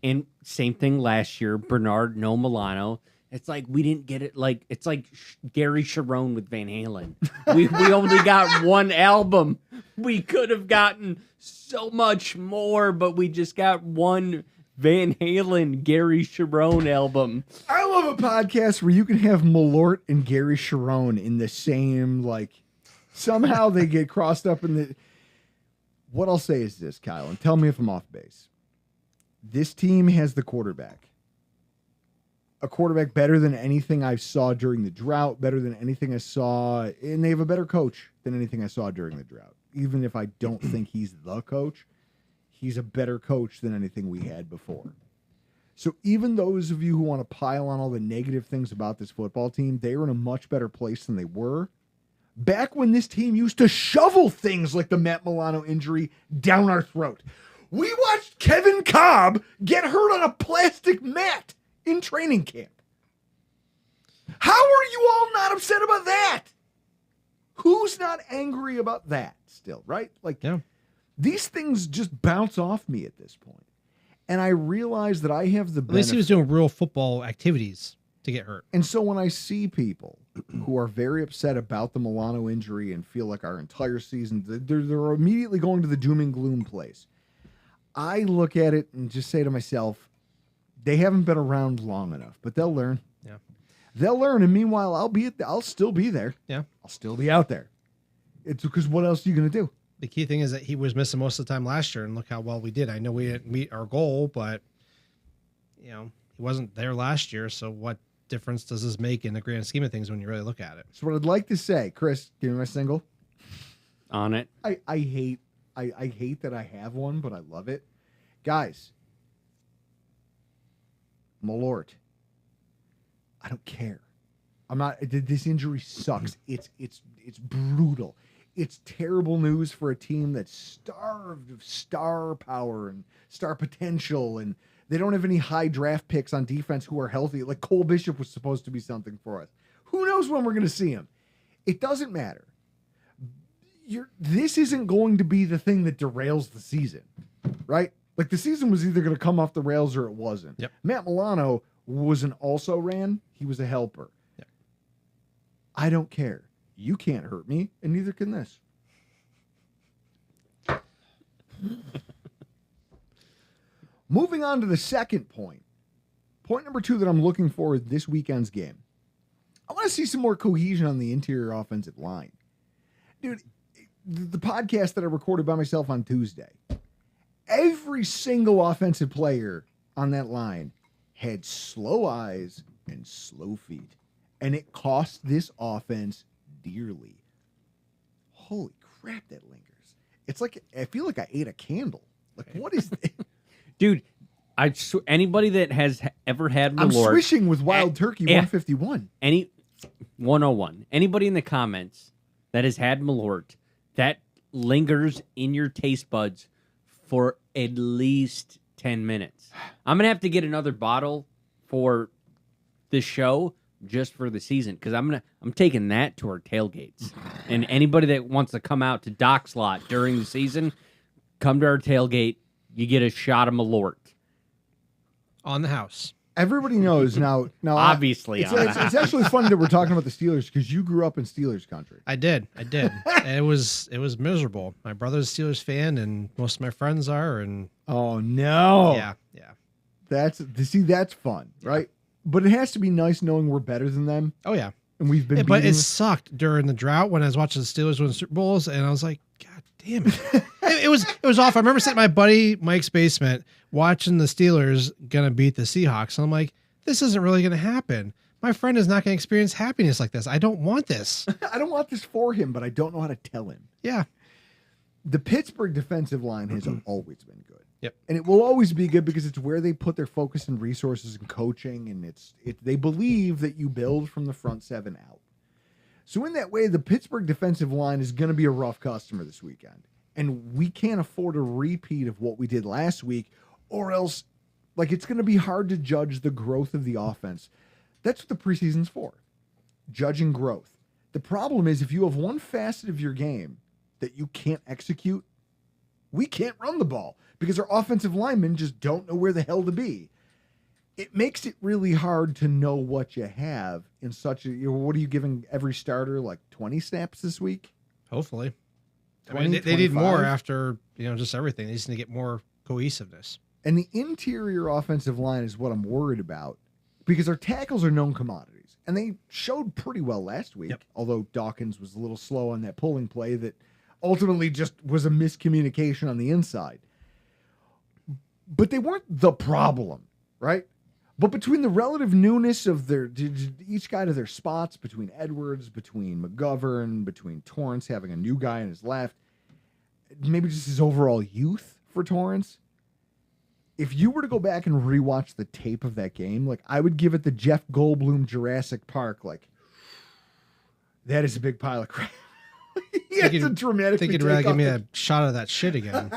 And same thing last year, Bernard, no Milano. It's like we didn't get it. It's like Gary Sharon with Van Halen. We only got one album. We could have gotten so much more, but we just got one Van Halen Gary Sharon album.
I love a podcast where you can have Malort and Gary Sharon in the same, somehow they get crossed up in the... What I'll say is this, Kyle, and tell me if I'm off base. This team has the quarterback. a quarterback better than anything I saw during the drought, better than anything I saw, and they have a better coach than anything I saw during the drought. Even if I don't think he's the coach, he's a better coach than anything we had before. So even those of you who want to pile on all the negative things about this football team, they are in a much better place than they were back when this team used to shovel things like the Matt Milano injury down our throat. We watched Kevin Cobb get hurt on a plastic mat in training camp. How are you all not upset about that? Who's not angry about that still, right? Like,
Yeah.
These things just bounce off me at this point. And I realize that I have the
At least he was doing real football activities to get hurt.
And so when I see people who are very upset about the Milano injury and feel like our entire season, they're immediately going to the doom and gloom place. I look at it and just say to myself, they haven't been around long enough, but they'll learn.
Yeah.
They'll learn. And meanwhile, I'll still be there.
Yeah.
I'll still be out there. It's because what else are you going to do?
The key thing is that he was missing most of the time last year, and look how well we did. I know we didn't meet our goal, but he wasn't there last year. So what difference does this make in the grand scheme of things when you really look at it?
So what I'd like to say, Chris, give me my single.
On it.
I hate that I have one, but I love it. Guys, Malort, I don't care. I'm not. This injury sucks. It's brutal. It's terrible news for a team that's starved of star power and star potential, and they don't have any high draft picks on defense who are healthy. Like Cole Bishop was supposed to be something for us. Who knows when we're going to see him? It doesn't matter. This isn't going to be the thing that derails the season, right? Like the season was either going to come off the rails or it wasn't.
Yep.
Matt Milano was an also ran. He was a helper.
Yep.
I don't care. You can't hurt me, and neither can this. Moving on to the second point. Point number 2 that I'm looking for this weekend's game. I want to see some more cohesion on the interior offensive line. Dude, the podcast that I recorded by myself on Tuesday, every single offensive player on that line had slow eyes and slow feet, and it cost this offense dearly. Holy crap, that lingers. It's like I feel like I ate a candle. Like, what is that?
Dude, anybody that has ever had
I'm
Malort,
swishing with Wild Turkey 151.
101. Anybody in the comments that has had Malort, that lingers in your taste buds for at least 10 minutes. I'm going to have to get another bottle for the show just for the season, because I'm taking that to our tailgates. And anybody that wants to come out to Dock Slot during the season, come to our tailgate. You get a shot of Malort
On the house.
Everybody knows now.
Obviously,
it's actually funny that we're talking about the Steelers because you grew up in Steelers country.
I did. And it was miserable. My brother's a Steelers fan, and most of my friends are. And
Oh no!
yeah.
That's fun, right? But it has to be nice knowing we're better than them,
Oh yeah.
and we've been.
But
beating
it
them.
sucked during the drought when I was watching the Steelers win Super Bowls, and I was like, God damn it! it was awful. I remember sitting in my buddy Mike's basement watching the Steelers gonna beat the Seahawks, and I'm like, this isn't really gonna happen. My friend is not gonna experience happiness like this. I don't want this.
I don't want this for him, but I don't know how to tell him.
Yeah.
The Pittsburgh defensive line has always been good.
Yep.
And it will always be good because it's where they put their focus and resources and coaching, and they believe that you build from the front seven out. So in that way, the Pittsburgh defensive line is going to be a rough customer this weekend. And we can't afford a repeat of what we did last week, or else it's going to be hard to judge the growth of the offense. That's what the preseason's for. Judging growth. The problem is if you have one facet of your game that you can't execute, we can't run the ball because our offensive linemen just don't know where the hell to be. It makes it really hard to know what you have in such a, what are you giving every starter, like 20 snaps this week?
Hopefully.
20,
they need more
25?
after, just everything. They just need to get more cohesiveness.
And the interior offensive line is what I'm worried about because our tackles are known commodities and they showed pretty well last week.
Yep.
Although Dawkins was a little slow on that pulling play that ultimately just was a miscommunication on the inside. But they weren't the problem, right? But between the relative newness of each guy to their spots, between Edwards, between McGovern, between Torrance having a new guy on his left, maybe just his overall youth for Torrance. If you were to go back and rewatch the tape of that game, like I would give it the Jeff Goldblum Jurassic Park, like that is a big pile of crap. Yeah, it's a dramatic.
Think you'd rather give me a shot of that shit again.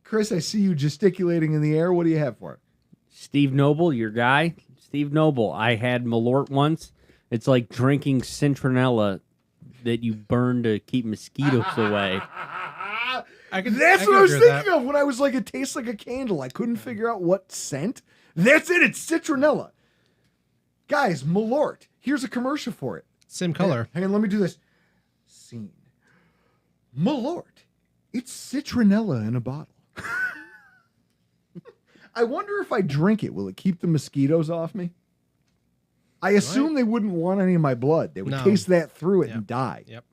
Chris, I see you gesticulating in the air. What do you have for it?
Steve Noble, your guy. Steve Noble. I had Malort once. It's like drinking citronella that you burn to keep mosquitoes away.
That's what I was thinking of when I was like, it tastes like a candle. I couldn't figure out what scent. That's it. It's citronella. Guys, Malort. Here's a commercial for it.
Same color.
Hang on, let me do this. Scene. Malort. It's citronella in a bottle. I wonder if I drink it, will it keep the mosquitoes off me? I assume they wouldn't want any of my blood. They would taste that through it and die.
Yep.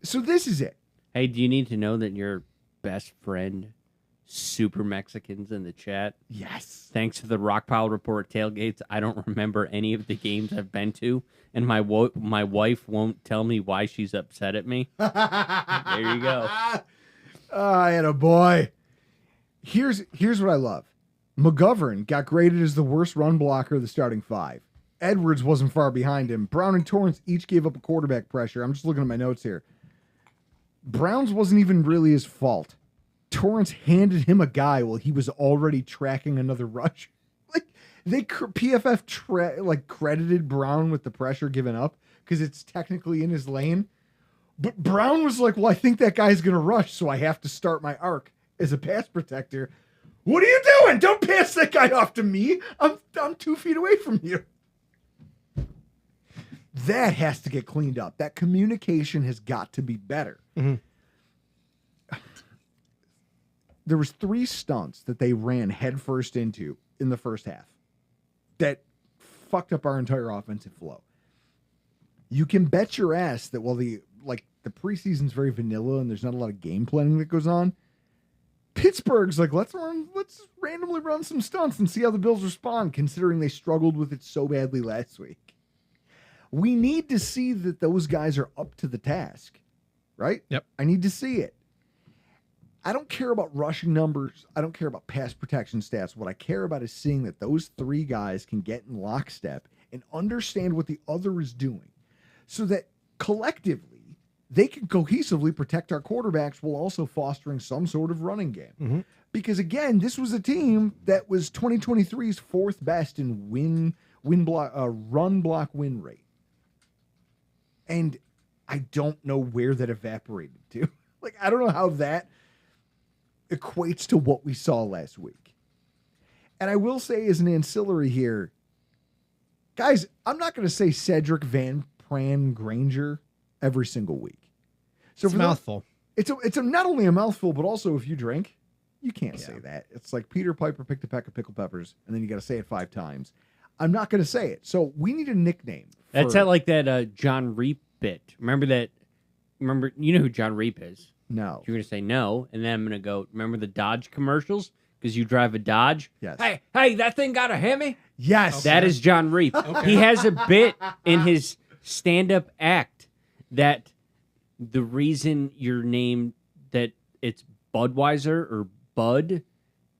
So this is it.
Hey, do you need to know that your best friend, Super Mexicans in the chat?
Yes.
Thanks to the Rockpile Report tailgates, I don't remember any of the games I've been to, and my wife won't tell me why she's upset at me. There you go.
I had a boy. Here's what I love. McGovern got graded as the worst run blocker of the starting five. Edwards wasn't far behind him. Brown and Torrance each gave up a quarterback pressure. I'm just looking at my notes here. Brown's wasn't even really his fault. Torrance handed him a guy while he was already tracking another rush. Like PFF credited Brown with the pressure given up because it's technically in his lane. But Brown was like, well, I think that guy's going to rush, so I have to start my arc as a pass protector. What are you doing? Don't pass that guy off to me. I'm 2 feet away from you. That has to get cleaned up. That communication has got to be better.
Mm-hmm.
There was 3 stunts that they ran headfirst into in the first half that fucked up our entire offensive flow. You can bet your ass that while the preseason's very vanilla and there's not a lot of game planning that goes on, Pittsburgh's like, let's randomly run some stunts and see how the Bills respond, considering they struggled with it so badly last week. We need to see that those guys are up to the task, right?
Yep.
I need to see it. I don't care about rushing numbers. I don't care about pass protection stats. What I care about is seeing that those 3 guys can get in lockstep and understand what the other is doing so that collectively they can cohesively protect our quarterbacks while also fostering some sort of running game.
Mm-hmm.
Because again, this was a team that was 2023's 4th best in run block win rate. And I don't know where that evaporated to. I don't know how that equates to what we saw last week. And I will say as an ancillary here, guys, I'm not going to say Cedric Van Pran Granger every single week. So
it's a mouthful.
It's not only a mouthful, but also if you drink, you can't say that. It's like Peter Piper picked a peck of pickled peppers, and then you got to say it 5 times. I'm not going to say it. So we need a nickname.
That's like that John Reap bit. Remember, you know who John Reap is?
No.
You're going to say no, and then I'm going to go, remember the Dodge commercials? Because you drive a Dodge?
Yes.
Hey, that thing got a Hemi?
Yes.
That is John Reap. Okay. He has a bit in his stand-up act that the reason you're named that it's Budweiser or Bud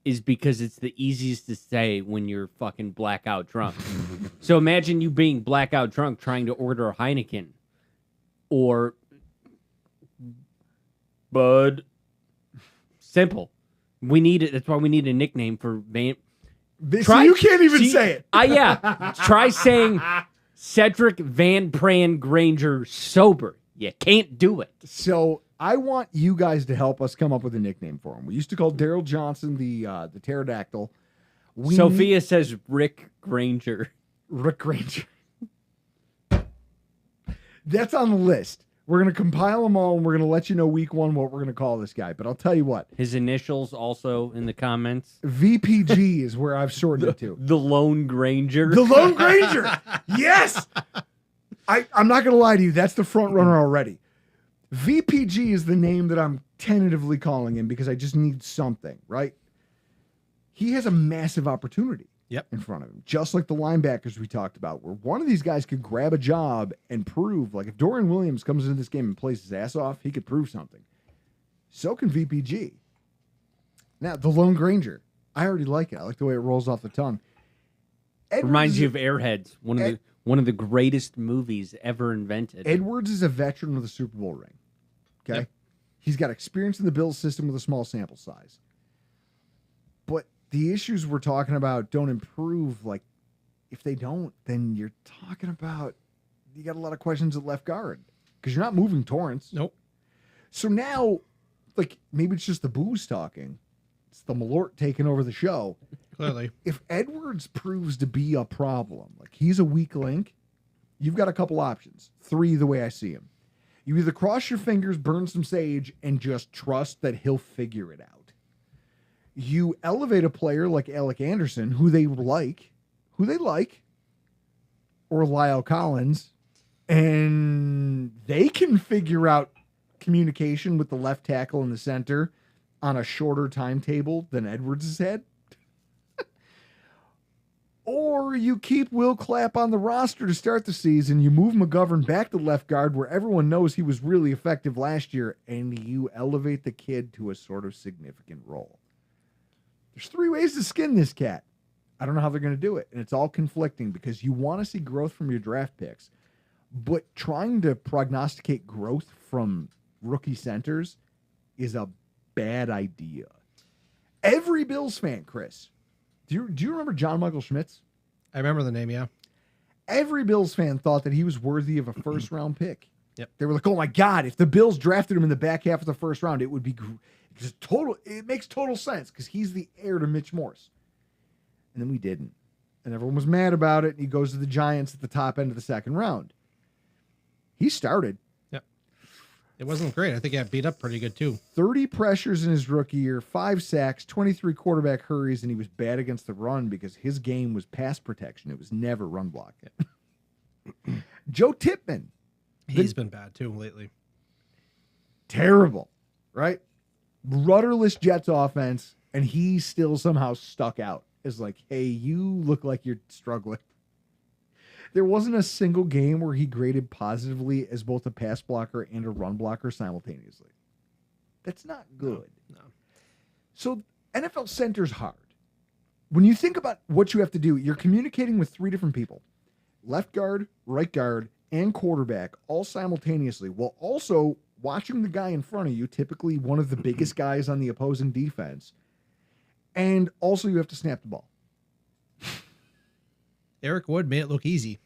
is because it's the easiest to say when you're fucking blackout drunk. So imagine you being blackout drunk trying to order a Heineken or Bud. Simple. We need it. That's why we need a nickname for Van.
So you can't even say it.
Yeah. Try saying Cedric Van Pran Granger sober. You can't do it.
So I want you guys to help us come up with a nickname for him. We used to call Daryl Johnson the pterodactyl.
Sophia says Rick Granger.
Rick Granger. That's on the list. We're going to compile them all, and we're going to let you know week 1 what we're going to call this guy. But I'll tell you what.
His initials also in the comments.
VPG is where I've sorted it to.
The Lone Granger.
The Lone Granger. Yes. I'm not going to lie to you. That's the front runner already. VPG is the name that I'm tentatively calling him because I just need something, right? he has a massive opportunity
in
front of him, just like the linebackers we talked about, where one of these guys could grab a job and prove, like if Dorian Williams comes into this game and plays his ass off, he could prove something. So can VPG. Now, the Lone Granger, I already like it. I like the way it rolls off the tongue.
Reminds you of Airheads, one of the greatest movies ever invented.
Edwards is a veteran with a Super Bowl ring. Okay?
Yep.
He's got experience in the Bills system with a small sample size. But the issues we're talking about don't improve. Like, if they don't, then you're talking about you got a lot of questions at left guard because you're not moving Torrance.
Nope.
So now, like, maybe it's just the booze talking. It's the Malort taking over the show.
Clearly.
If Edwards proves to be a problem, like he's a weak link, you've got a couple options. 3, the way I see him. You either cross your fingers, burn some sage, and just trust that he'll figure it out. You elevate a player like Alec Anderson, who they like, or Lyle Collins, and they can figure out communication with the left tackle in the center on a shorter timetable than Edwards has had. Or you keep Will Clapp on the roster to start the season. You move McGovern back to left guard where everyone knows he was really effective last year, and you elevate the kid to a sort of significant role. There's 3 ways to skin this cat. I don't know how they're going to do it, and it's all conflicting because you want to see growth from your draft picks, but trying to prognosticate growth from rookie centers is a bad idea. Every Bills fan, Chris, do you remember John Michael Schmitz?
I remember the name, yeah.
Every Bills fan thought that he was worthy of a first-round pick.
Yep.
They were like, oh, my God, if the Bills drafted him in the back half of the first round, it would be just total. It makes total sense because he's the heir to Mitch Morse. And then we didn't. And everyone was mad about it, and he goes to the Giants at the top end of the second round. He started.
It wasn't great. I think he got beat up pretty good, too.
30 pressures in his rookie year, 5 sacks, 23 quarterback hurries, and he was bad against the run because his game was pass protection. It was never run block. Joe Tippmann.
He's been bad, too, lately.
Terrible, right? Rudderless Jets offense, and he still somehow stuck out as like, hey, you look like you're struggling. There wasn't a single game where he graded positively as both a pass blocker and a run blocker simultaneously. That's not good.
No.
So NFL center's hard. When you think about what you have to do, you're communicating with 3 different people. Left guard, right guard, and quarterback all simultaneously, while also watching the guy in front of you, typically one of the biggest guys on the opposing defense. And also you have to snap the ball.
Eric Wood made it look easy.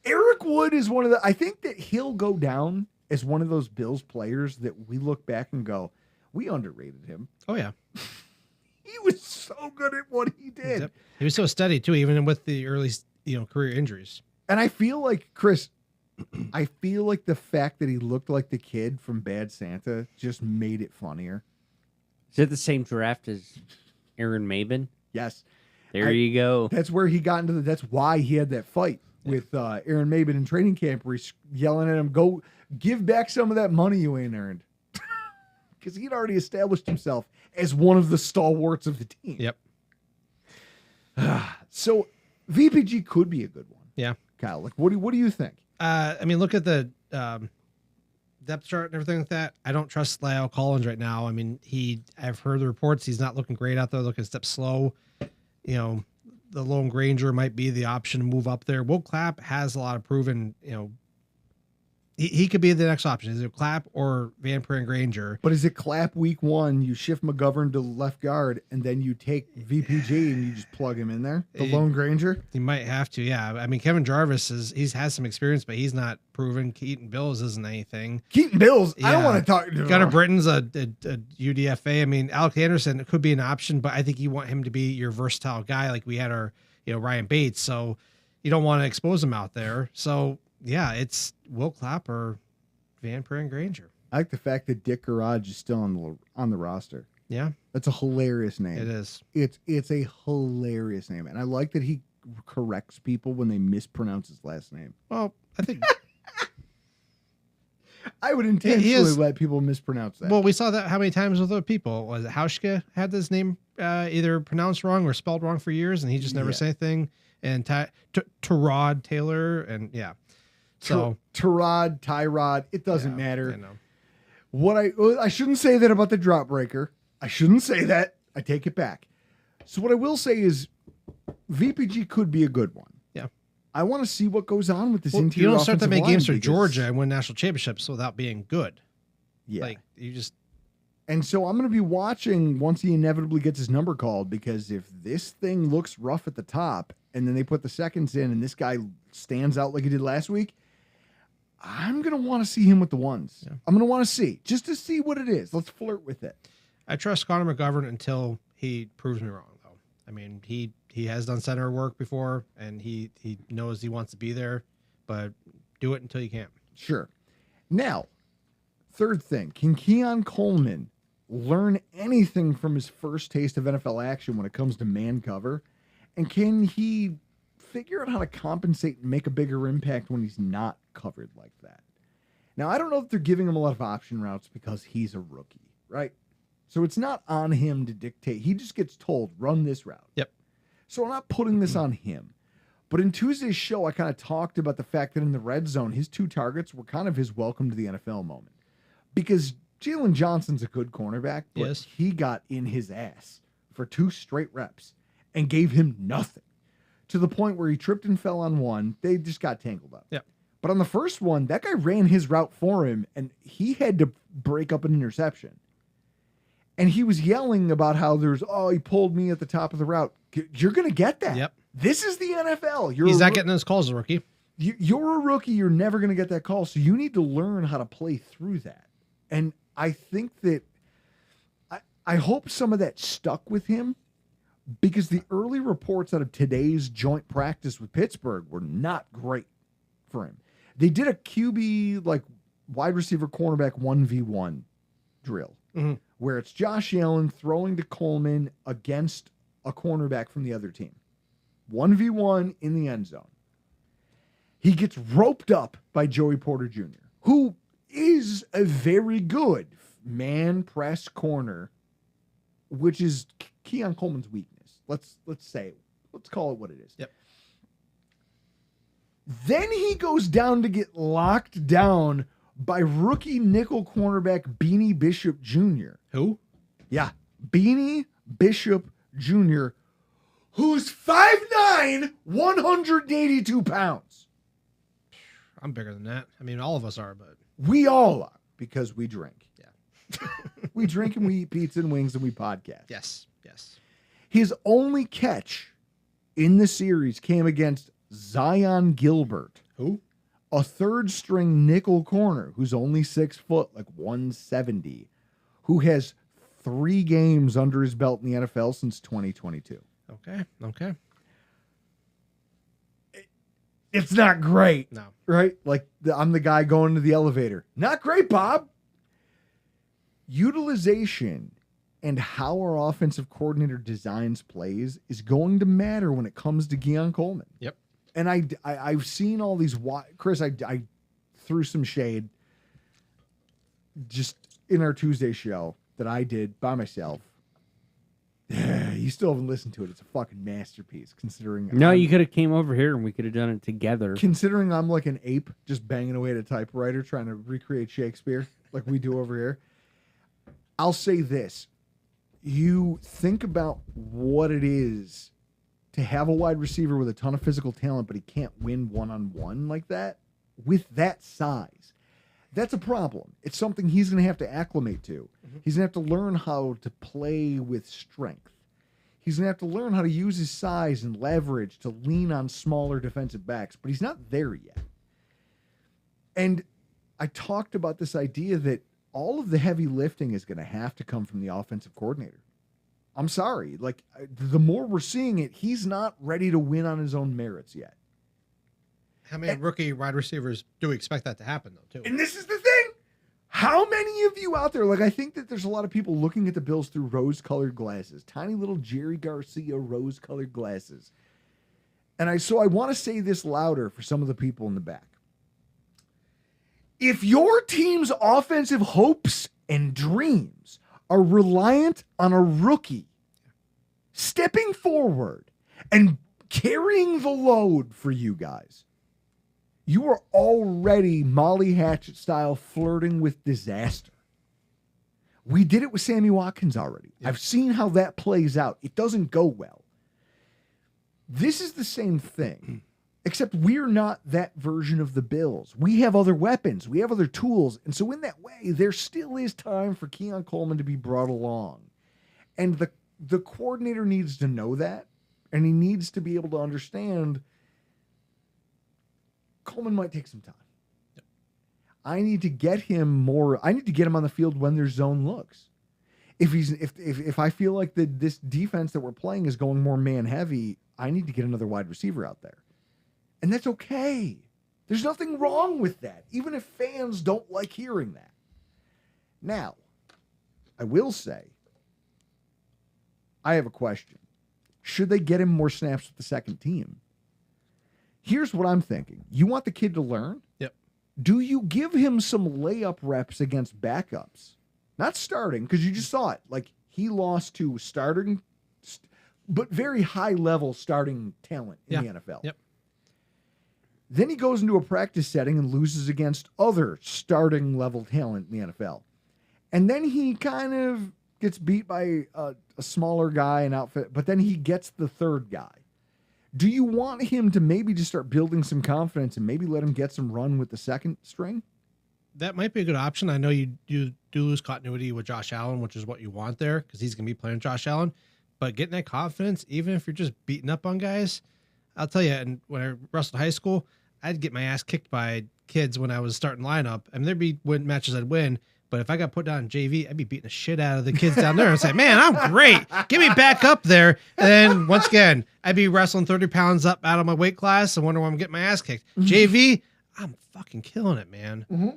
Eric Wood is one of the, I think that he'll go down as one of those Bills players that we look back and go, we underrated him.
Oh, yeah.
He was so good at what he did.
Yep. He was so steady, too, even with the early, career injuries.
And I feel like, Chris, the fact that he looked like the kid from Bad Santa just made it funnier.
Is it the same draft as Aaron Maben?
Yes.
There you go.
That's where he got into that's why he had that fight with Aaron Maben in training camp where he's yelling at him, go give back some of that money you ain't earned. Because he'd already established himself as one of the stalwarts of the team.
Yep.
So VPG could be a good one.
Yeah.
Kyle, like what do you think?
Look at the depth chart and everything like that. I don't trust Lyle Collins right now. I've heard the reports he's not looking great out there, looking a step slow. The Lone Granger might be the option to move up there. Will Clapp has a lot of proven, he could be the next option. Is it Clapp or Van Peren Granger?
But is it Clapp week 1, you shift McGovern to left guard, and then you take VPG and you just plug him in there? The Lone Granger?
You might have to, yeah. Kevin Jarvis he's has some experience, but he's not proven. Keaton Bills isn't anything.
Keaton Bills? Yeah. I don't want to talk to
Gunnar Britton's a UDFA. Alex Anderson could be an option, but I think you want him to be your versatile guy like we had our, Ryan Bates. So you don't want to expose him out there. So yeah, it's Will Clapp or Van Peren Granger.
I like the fact that Dick Garage is still on the roster.
Yeah.
That's a hilarious name.
It is.
It's a hilarious name. And I like that he corrects people when they mispronounce his last name.
Well, I think
I would intentionally let people mispronounce that.
Well, we saw that how many times with other people. Was it Hauschka had this name either pronounced wrong or spelled wrong for years, and he just never said anything. And Tyrod Taylor, and yeah. So
Tyrod, it doesn't matter.
I know.
What I shouldn't say that about the drop breaker. I shouldn't say that. I take it back. So what I will say is VPG could be a good one.
Yeah.
I want to see what goes on with this interior.
You don't start to make games for
because,
Georgia and win national championships without being good.
Yeah.
Like you just.
And so I'm going to be watching once he inevitably gets his number called, because if this thing looks rough at the top and then they put the seconds in and this guy stands out like he did last week, I'm going to want to see him with the ones. Yeah. I'm going to want to see, just to see what it is. Let's flirt with it.
I trust Connor McGovern until he proves me wrong, though. I mean, he has done center work before, and he knows he wants to be there, but do it until you can't.
Sure. Now, third thing, can Keon Coleman learn anything from his first taste of NFL action when it comes to man cover? And can he figure out how to compensate and make a bigger impact when he's not covered like that? Now, I don't know if they're giving him a lot of option routes because he's a rookie, right? So it's not on him to dictate. He just gets told, run this route.
Yep.
So I'm not putting this on him. But in Tuesday's show, I kind of talked about the fact that in the red zone, his 2 targets were kind of his welcome to the NFL moment. Because Jalen Johnson's a good cornerback, but he got in his ass for 2 straight reps and gave him nothing, to the point where he tripped and fell on one. They just got tangled up.
Yeah.
But on the first one, that guy ran his route for him, and he had to break up an interception. And he was yelling about how he pulled me at the top of the route. You're going to get that.
Yep.
This is the NFL.
He's not getting those calls as a rookie.
You're a rookie. You're never going to get that call. So you need to learn how to play through that. And I think that I hope some of that stuck with him, because the early reports out of today's joint practice with Pittsburgh were not great for him. They did a QB, like wide receiver cornerback 1v1 drill, where it's Josh Allen throwing to Coleman against a cornerback from the other team. 1v1 in the end zone. He gets roped up by Joey Porter Jr., who is a very good man press corner, which is Keon Coleman's weakness. Let's call it what it is.
Yep.
Then he goes down to get locked down by rookie nickel cornerback Beanie Bishop Jr.
Who?
Yeah, Beanie Bishop Jr., who's 5'9", 182 pounds.
I'm bigger than that. I mean, all of us are, but
we all are, because we drink.
Yeah.
We drink and we eat pizza and wings and we podcast.
Yes.
His only catch in the series came against Zion Gilbert.
Who?
A third string nickel corner who's only 6 foot, like 170, who has 3 games under his belt in the NFL since 2022.
Okay.
It's not great.
No.
Right? Like I'm the guy going to the elevator. Not great, Bob. Utilization and how our offensive coordinator designs plays is going to matter when it comes to Keon Coleman.
Yep.
And I've seen all these. Chris, I threw some shade just in our Tuesday show that I did by myself. You still haven't listened to it. It's a fucking masterpiece, considering.
No, you could have came over here and we could have done it together.
Considering I'm like an ape just banging away at a typewriter trying to recreate Shakespeare like we do over here. I'll say this. You think about what it is to have a wide receiver with a ton of physical talent, but he can't win one-on-one like that with that size. That's a problem. It's something he's going to have to acclimate to. He's going to have to learn how to play with strength. He's going to have to learn how to use his size and leverage to lean on smaller defensive backs, but he's not there yet. And I talked about this idea that all of the heavy lifting is going to have to come from the offensive coordinator. I'm sorry. Like, the more we're seeing it, he's not ready to win on his own merits yet.
How many rookie wide receivers do we expect that to happen, though, too?
And this is the thing. How many of you out there, like, I think that there's a lot of people looking at the Bills through rose-colored glasses, tiny little Jerry Garcia rose-colored glasses. And I want to say this louder for some of the people in the back. If your team's offensive hopes and dreams are reliant on a rookie stepping forward and carrying the load for you guys, you are already Molly Hatchet style flirting with disaster. We did it with Sammy Watkins already. Yep. I've seen how that plays out. It doesn't go well. This is the same thing, except we're not that version of the Bills. We have other weapons. We have other tools. And so in that way, there still is time for Keon Coleman to be brought along. And the coordinator needs to know that, and he needs to be able to understand Coleman might take some time. Yep. I need to get him on the field when there's zone looks. If I feel like this defense that we're playing is going more man heavy, I need to get another wide receiver out there. And that's okay. There's nothing wrong with that, even if fans don't like hearing that. Now, I will say, I have a question. Should they get him more snaps with the second team? Here's what I'm thinking. You want the kid to learn?
Yep.
Do you give him some layup reps against backups? Not starting, because you just saw it. Like, he lost to starting, but very high-level starting talent in the NFL.
Yep.
Then he goes into a practice setting and loses against other starting-level talent in the NFL. And then he kind of gets beat by a smaller guy in outfit, but then he gets the third guy. Do you want him to maybe just start building some confidence and maybe let him get some run with the second string?
That might be a good option. I know you do lose continuity with Josh Allen, which is what you want there because he's going to be playing Josh Allen. But getting that confidence, even if you're just beating up on guys, I'll tell you, and when I wrestled high school, I'd get my ass kicked by kids when I was starting lineup. And there'd be matches I'd win. But if I got put down in JV, I'd be beating the shit out of the kids down there and say, man, I'm great. Get me back up there. And then once again, I'd be wrestling 30 pounds up out of my weight class and wonder why I'm getting my ass kicked. Mm-hmm. JV, I'm fucking killing it, man. Mm-hmm.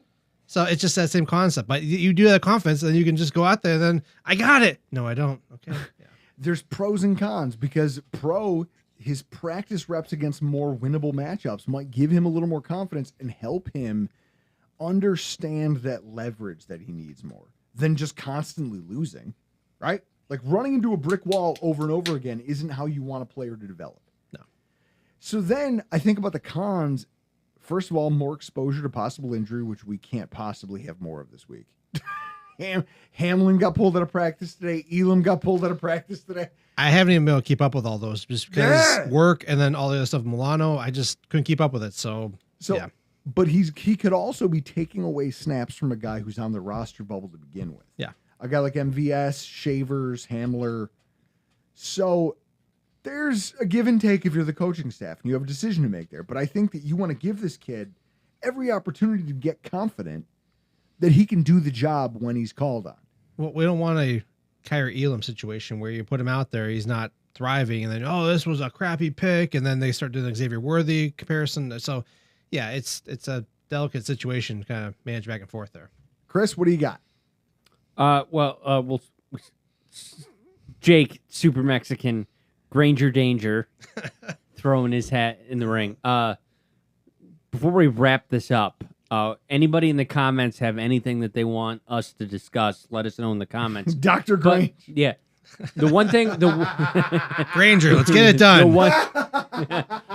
So it's just that same concept. But you do have confidence, and then you can just go out there and then, I got it. No, I don't. Okay. Yeah.
There's pros and cons because his practice reps against more winnable matchups might give him a little more confidence and help him understand that leverage that he needs more than just constantly losing, right? Like running into a brick wall over and over again isn't how you want a player to develop.
No.
So then I think about the cons. First of all, more exposure to possible injury, which we can't possibly have more of this week. Hamlin got pulled out of practice today. Elam got pulled out of practice today.
I haven't even been able to keep up with all those just because work and then all the other stuff. Milano, I just couldn't keep up with it. So yeah.
But he could also be taking away snaps from a guy who's on the roster bubble to begin with.
Yeah.
A guy like MVS, Shavers, Hamler. So there's a give and take if you're the coaching staff and you have a decision to make there. But I think that you want to give this kid every opportunity to get confident that he can do the job when he's called on.
Well, we don't want a Kyrie Elam situation where you put him out there, he's not thriving, and then, oh, this was a crappy pick, and then they start doing Xavier Worthy comparison. So, yeah, it's a delicate situation, kind of manage back and forth there.
Chris, what do you got?
Jake, Super Mexican, Granger Danger, throwing his hat in the ring. Before we wrap this up, anybody in the comments have anything that they want us to discuss? Let us know in the comments.
Dr. Granger.
Yeah. The one thing,
Granger, let's get it done.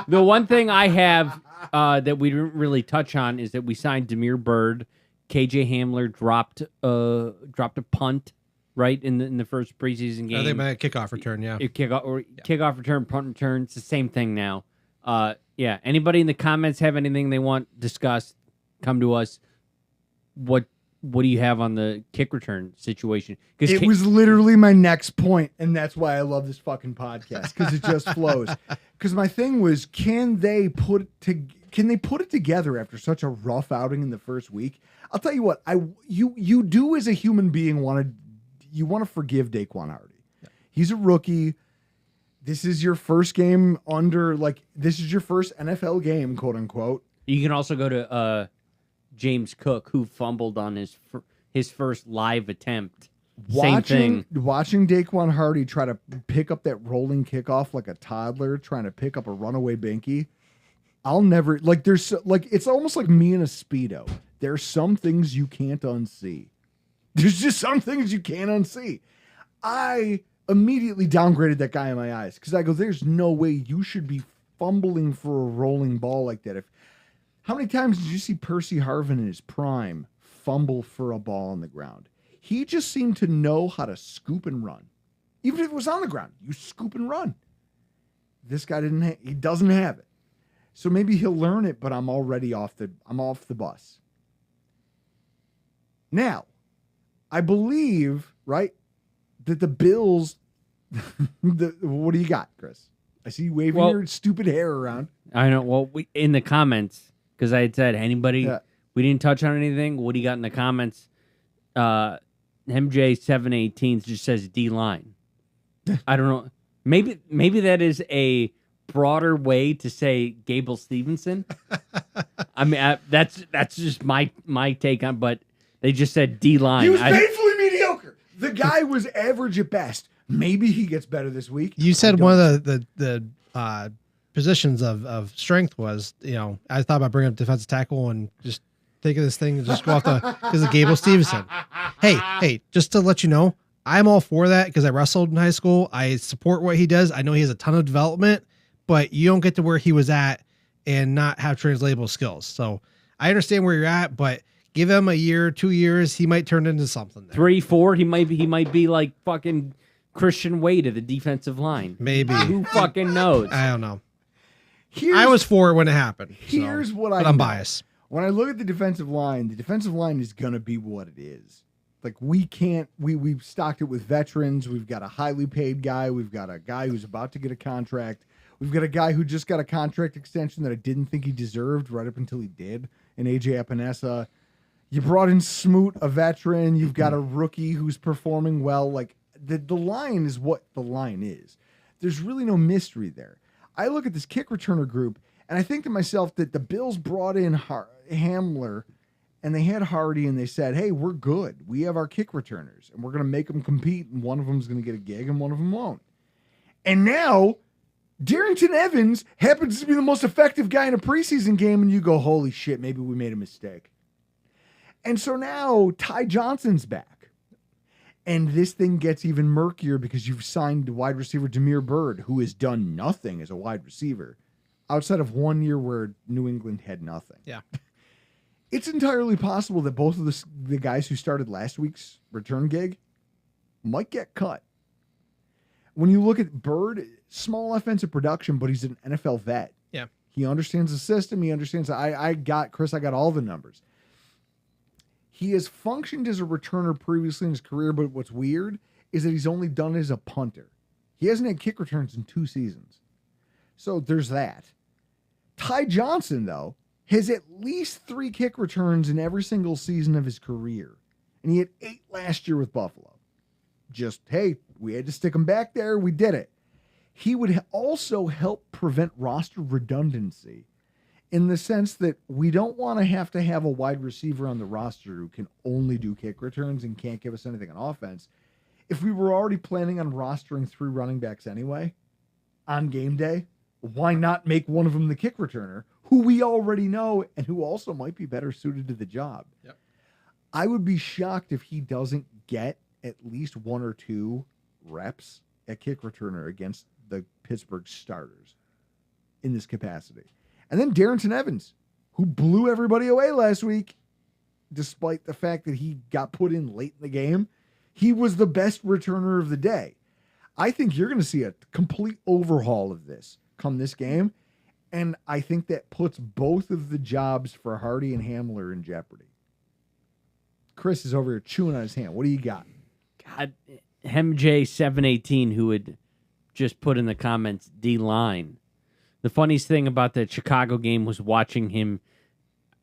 The one thing I have that we didn't really touch on is that we signed Demir Bird. KJ Hamler dropped a punt right in the first preseason game.
I think my kickoff return, yeah.
Kickoff return, punt return. It's the same thing now. Yeah. Anybody in the comments have anything they want discussed? Come to us. What do you have on the kick return situation?
It was literally my next point, and that's why I love this fucking podcast, because it just flows. Because my thing was, can they put it together after such a rough outing in the first week? I'll tell you what, you do as a human being want to forgive Daquan Hardy. Yeah. He's a rookie. This is your first game this is your first NFL game, quote unquote.
You can also go to James Cook, who fumbled on his first live attempt. Same thing.
Watching Daquan Hardy try to pick up that rolling kickoff like a toddler trying to pick up a runaway binky. I'll never it's almost like me in a Speedo. There's some things you can't unsee. There's just some things you can't unsee. I immediately downgraded that guy in my eyes because I go, there's no way you should be fumbling for a rolling ball like that. How many times did you see Percy Harvin in his prime fumble for a ball on the ground? He just seemed to know how to scoop and run. Even if it was on the ground, you scoop and run. This guy he doesn't have it. So maybe he'll learn it, but I'm already off the bus. Now, I believe, right, that the Bills, what do you got, Chris? I see you waving your stupid hair around.
I know. Well, in the comments, because I had said, anybody, we didn't touch on anything. What do you got in the comments? MJ718 just says D-line. I don't know. Maybe that is a broader way to say Gable Stevenson. I mean, that's just my take on. But they just said D-line.
He was painfully mediocre. The guy was average at best. Maybe he gets better this week.
You said one of the positions of strength was, I thought about bringing up defensive tackle and just taking this thing and just go off because of Gable Stevenson. Hey, just to let you know, I'm all for that because I wrestled in high school. I support what he does. I know he has a ton of development, but you don't get to where he was at and not have translatable skills. So I understand where you're at, but give him a year, 2 years, he might turn into something there.
3, 4, he might be like fucking Christian Wade of the defensive line.
Maybe.
Who fucking knows?
I don't know. I was for it when it happened.
Here's what
I'm biased.
When I look at the defensive line is going to be what it is. Like we've stocked it with veterans. We've got a highly paid guy. We've got a guy who's about to get a contract. We've got a guy who just got a contract extension that I didn't think he deserved right up until he did, in AJ Epinesa. You brought in Smoot, a veteran. You've got a rookie who's performing well. Like the line is what the line is. There's really no mystery there. I look at this kick returner group, and I think to myself that the Bills brought in Hamler, and they had Hardy, and they said, hey, we're good. We have our kick returners, and we're going to make them compete, and one of them is going to get a gig, and one of them won't. And now, Darrington Evans happens to be the most effective guy in a preseason game, and you go, holy shit, maybe we made a mistake. And so now, Ty Johnson's back. And this thing gets even murkier because you've signed wide receiver Damiere Byrd, who has done nothing as a wide receiver, outside of 1 year where New England had nothing.
Yeah.
It's entirely possible that both of the guys who started last week's return gig might get cut. When you look at Byrd, small offensive production, but he's an NFL vet.
Yeah.
He understands the system. He understands. I got all the numbers. He has functioned as a returner previously in his career, but what's weird is that he's only done it as a punter. He hasn't had kick returns in 2 seasons. So there's that. Ty Johnson, though, has at least 3 kick returns in every single season of his career. And he had 8 last year with Buffalo. Just, hey, we had to stick him back there. We did it. He would also help prevent roster redundancy in the sense that we don't want to have a wide receiver on the roster who can only do kick returns and can't give us anything on offense. If we were already planning on rostering 3 running backs anyway, on game day, why not make one of them the kick returner, who we already know and who also might be better suited to the job?
Yep.
I would be shocked if he doesn't get at least 1 or 2 reps at kick returner against the Pittsburgh starters in this capacity. And then Darrington Evans, who blew everybody away last week, despite the fact that he got put in late in the game. He was the best returner of the day. I think you're going to see a complete overhaul of this come this game. And I think that puts both of the jobs for Hardy and Hamler in jeopardy. Chris is over here chewing on his hand. What do you got?
God, MJ718, who would just put in the comments D-line. The funniest thing about the Chicago game was watching him.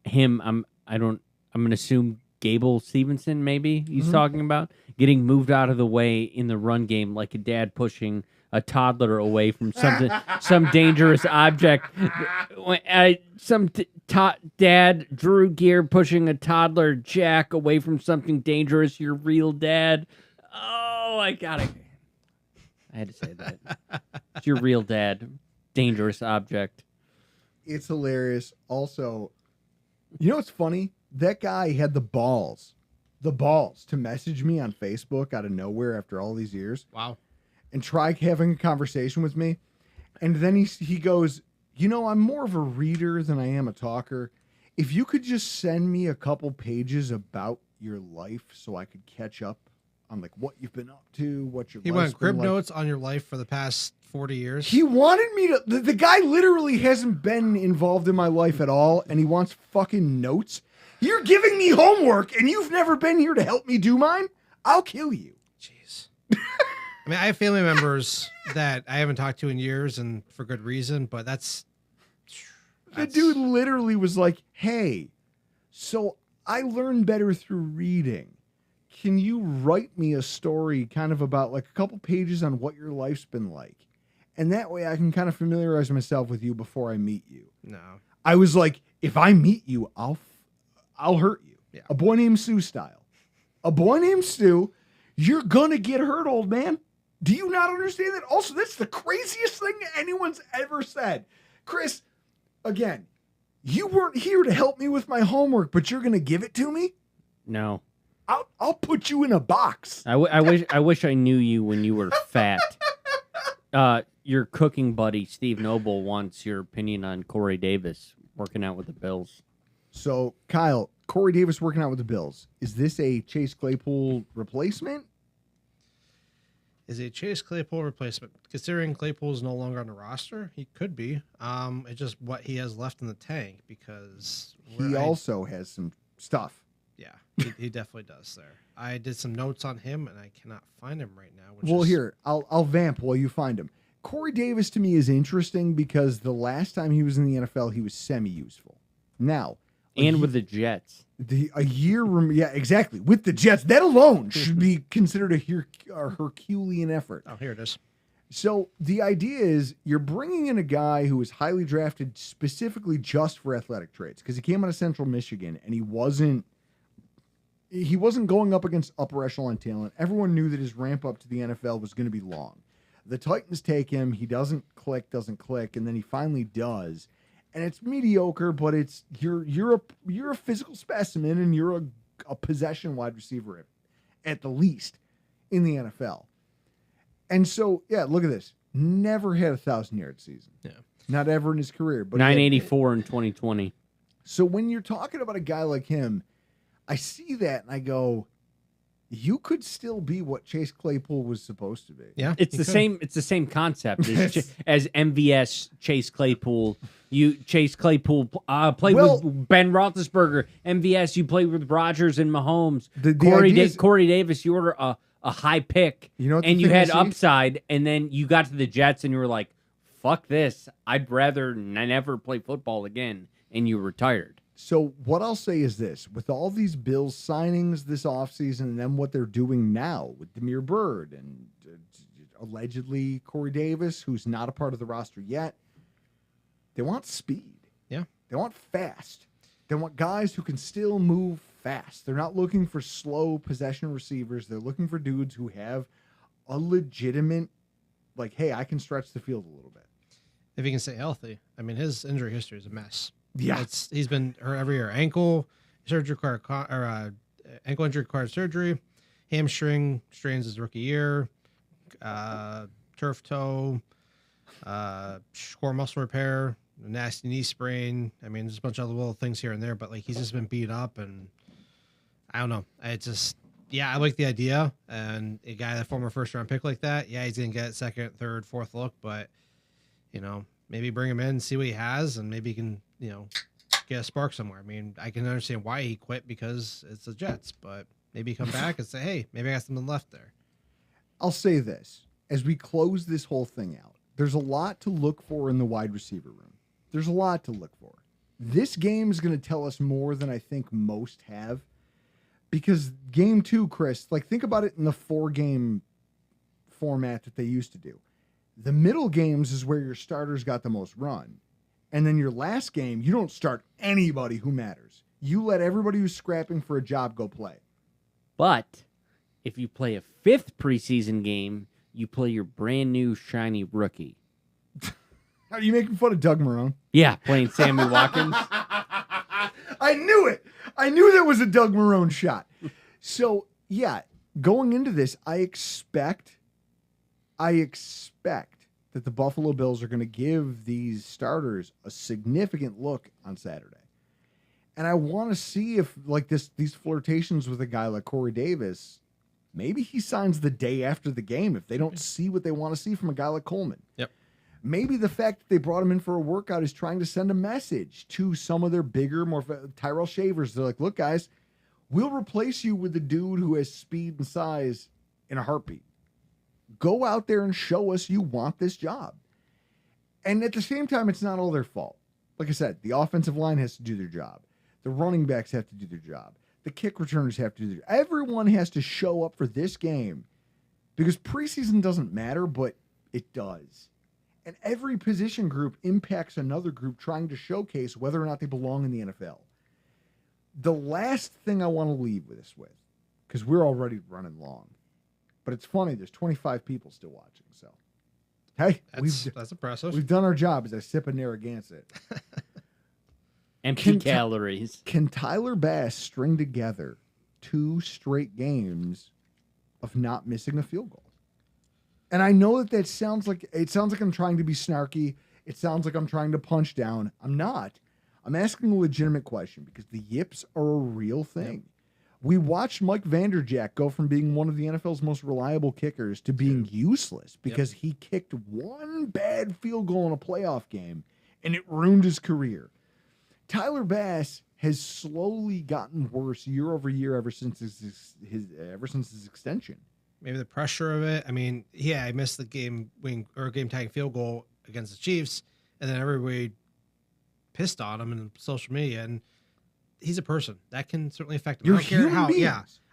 I'm going to assume Gable Stevenson, maybe he's talking about, getting moved out of the way in the run game like a dad pushing a toddler away from something, some dangerous object. Dad, Drew Gear pushing a toddler Jack away from something dangerous. Your real dad. Oh, I had to say that. It's your real dad. Dangerous object.
It's hilarious. Also, you know what's funny? That guy had the balls to message me on Facebook out of nowhere after all these years.
Wow.
and try having a conversation with me. And then he goes, I'm more of a reader than I am a talker. If you could just send me a couple pages about your life so I could catch up on like what you've been up to, what your
He
life's
went crib
been like.
notes on your life for the past 40 years.
He wanted me to. The guy literally hasn't been involved in my life at all, and he wants fucking notes. You're giving me homework, and you've never been here to help me do mine? I'll kill you.
Jeez. I mean, I have family members that I haven't talked to in years, and for good reason, but that's
The dude literally was like, hey, so I learned better through reading. Can you write me a story kind of about like a couple pages on what your life's been like? And that way I can kind of familiarize myself with you before I meet you.
No.
I was like, if I meet you, I'll hurt you.
Yeah.
A boy named Sue style. A boy named Stu, you're going to get hurt, old man. Do you not understand that? Also, that's the craziest thing anyone's ever said. Chris, again, you weren't here to help me with my homework, but you're going to give it to me?
No.
I'll put you in a box.
I wish I knew you when you were fat. Your cooking buddy Steve Noble wants your opinion on Corey Davis working out with the Bills.
So, Kyle, Corey Davis working out with the Bills. Is this a Chase Claypool replacement?
Is he a Chase Claypool replacement? Considering Claypool is no longer on the roster, he could be. It's just what he has left in the tank because
He also has some stuff.
Yeah, he definitely does there. I did some notes on him, and I cannot find him right now.
Here, I'll vamp while you find him. Corey Davis to me is interesting because the last time he was in the NFL, he was semi-useful. Now,
with the Jets.
Yeah, exactly. With the Jets, that alone should be considered a Herculean effort.
Oh, here it is.
So the idea is you're bringing in a guy who was highly drafted specifically just for athletic traits because he came out of Central Michigan and he wasn't going up against upper echelon talent. Everyone knew that his ramp up to the NFL was going to be long. The Titans take him. He doesn't click, and then he finally does. And it's mediocre, but it's you're a physical specimen and you're a possession wide receiver at the least in the NFL. And so, yeah, look at this. Never had a 1,000-yard season.
Yeah.
Not ever in his career. But
984 in 2020.
So when you're talking about a guy like him, I see that and I go, you could still be what Chase Claypool was supposed to be.
Yeah,
It's the same concept as MVS Chase Claypool. Chase Claypool played with Ben Roethlisberger. MVS, you played with Rodgers and Mahomes. Corey Davis, you were a high pick, and you had upside, and then you got to the Jets, and you were like, "Fuck this! I'd rather never play football again," and you retired.
So what I'll say is this: with all these Bills signings this offseason and then what they're doing now with Damiere Byrd and allegedly Corey Davis, who's not a part of the roster yet, they want speed.
Yeah.
They want fast. They want guys who can still move fast. They're not looking for slow possession receivers. They're looking for dudes who have a legitimate, like, hey, I can stretch the field a little bit.
If he can stay healthy. I mean, his injury history is a mess.
Yeah.
He's been hurt every year. Ankle injury required surgery, hamstring strains his rookie year, turf toe, core muscle repair, a nasty knee sprain. I mean, there's a bunch of other little things here and there, but like he's just been beat up, and I don't know. I like the idea, and a guy that former first round pick like that, yeah, he's gonna get second, third, fourth look, but maybe bring him in, see what he has, and maybe he can get a spark somewhere. I mean, I can understand why he quit because it's the Jets, but maybe come back and say, hey, maybe I got something left there.
I'll say this as we close this whole thing out. There's a lot to look for in the wide receiver room. There's a lot to look for. This game is going to tell us more than I think most have, because game 2, Chris, like think about it in the 4-game format that they used to do. The middle games is where your starters got the most run. And then your last game, you don't start anybody who matters. You let everybody who's scrapping for a job go play.
But if you play a 5th preseason game, you play your brand new shiny rookie.
Are you making fun of Doug Marrone?
Yeah, playing Sammy Watkins.
I knew it. I knew there was a Doug Marrone shot. So, yeah, going into this, I expect I expect that the Buffalo Bills are going to give these starters a significant look on Saturday. And I want to see if, like these flirtations with a guy like Corey Davis, maybe he signs the day after the game if they don't see what they want to see from a guy like Coleman.
Yep.
Maybe the fact that they brought him in for a workout is trying to send a message to some of their bigger, more Tyrell Shavers. They're like, look, guys, we'll replace you with the dude who has speed and size in a heartbeat. Go out there and show us you want this job. And at the same time, it's not all their fault. Like I said, the offensive line has to do their job. The running backs have to do their job. The kick returners have to do their job. Everyone has to show up for this game because preseason doesn't matter, but it does. And every position group impacts another group trying to showcase whether or not they belong in the NFL. The last thing I want to leave with this with, because we're already running long, but it's funny, there's 25 people still watching. So, hey,
that's impressive.
We've done our job as I sip a Narragansett.
Empty calories.
Can Tyler Bass string together 2 straight games of not missing a field goal? And I know that sounds like I'm trying to be snarky. It sounds like I'm trying to punch down. I'm not. I'm asking a legitimate question because the yips are a real thing. Yep. We watched Mike Vanderjagt go from being one of the NFL's most reliable kickers to being useless because he kicked one bad field goal in a playoff game and it ruined his career. Tyler Bass has slowly gotten worse year over year ever since his extension.
Maybe the pressure of it. I mean, I missed the game tying field goal against the Chiefs, and then everybody pissed on him in social media. And he's a person that can certainly affect him. I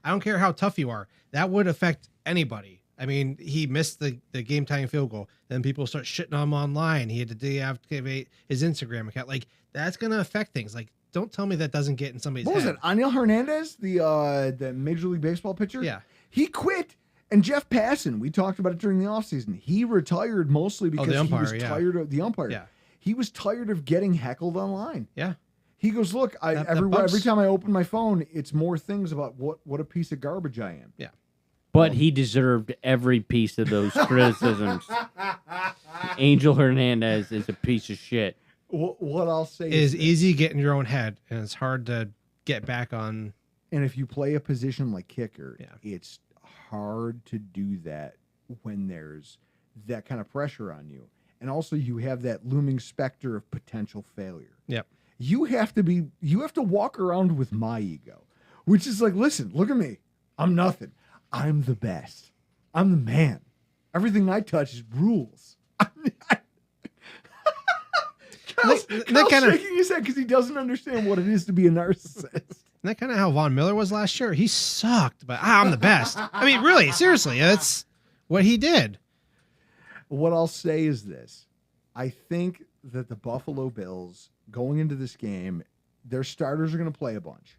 don't care how tough you are. That would affect anybody. I mean, he missed the game tying field goal. Then people start shitting on him online. He had to deactivate his Instagram account. Like, that's going to affect things. Like, don't tell me that doesn't get in somebody's head.
What was it? Aniel Hernandez, the Major League Baseball pitcher?
Yeah.
He quit. And Jeff Passan, we talked about it during the offseason. He retired mostly because he was tired of the umpire.
Yeah.
He was tired of getting heckled online.
Yeah.
He goes, look, every time I open my phone, it's more things about what a piece of garbage I am.
Yeah.
But he deserved every piece of those criticisms. Angel Hernandez is a piece of shit.
What I'll say
is easy getting your own head, and it's hard to get back on.
And if you play a position like kicker, it's hard to do that when there's that kind of pressure on you. And also you have that looming specter of potential failure.
Yep.
You have to walk around with my ego, which is like, listen, look at me. I'm nothing. I'm the best. I'm the man. Everything I touch is rules. Kyle's shaking his head because he doesn't understand what it is to be a narcissist.
Isn't that kind of how Von Miller was last year? He sucked, but I'm the best. I mean, really, seriously, that's what he did.
What I'll say is this. I think that the Buffalo Bills, going into this game, their starters are going to play a bunch.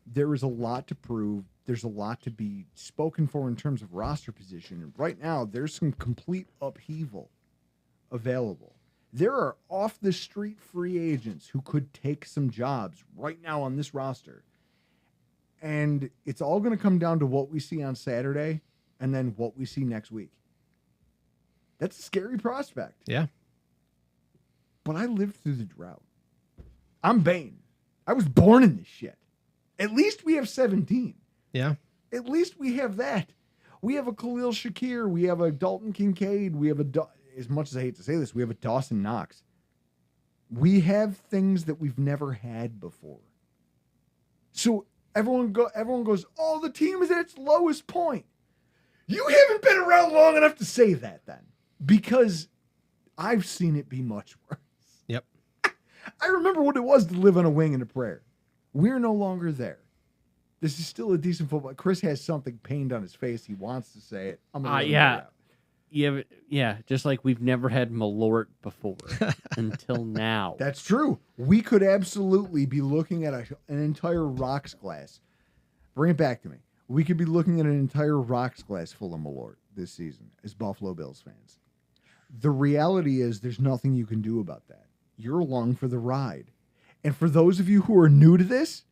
There is a lot to prove. There's a lot to be spoken for in terms of roster position. And right now, there's some complete upheaval available. There are off-the-street free agents who could take some jobs right now on this roster. And it's all going to come down to what we see on Saturday and then what we see next week. That's a scary prospect.
Yeah.
But I lived through the drought. I'm Bane. I was born in this shit. At least we have 17.
Yeah.
At least we have that. We have a Khalil Shakir. We have a Dalton Kincaid. We have as much as I hate to say this, we have a Dawson Knox. We have things that we've never had before. So everyone goes, oh, the team is at its lowest point. You haven't been around long enough to say that then. Because I've seen it be much worse.
Yep.
I remember what it was to live on a wing and a prayer. We're no longer there. This is still a decent football. Chris has something pained on his face. He wants to say it. I'm gonna
Yeah, just like we've never had Malort before until now.
That's true. We could absolutely be looking at an entire rocks glass. Bring it back to me. We could be looking at an entire rocks glass full of Malort this season as Buffalo Bills fans. The reality is there's nothing you can do about that. You're along for the ride. And for those of you who are new to this,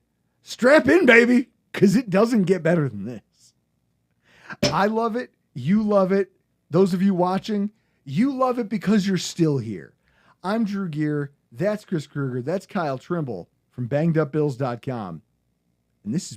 strap in, baby, because it doesn't get better than this. I love it. You love it. Those of you watching, you love it because you're still here. I'm Drew Gear. That's Chris Krueger. That's Kyle Trimble from bangedupbills.com. And this is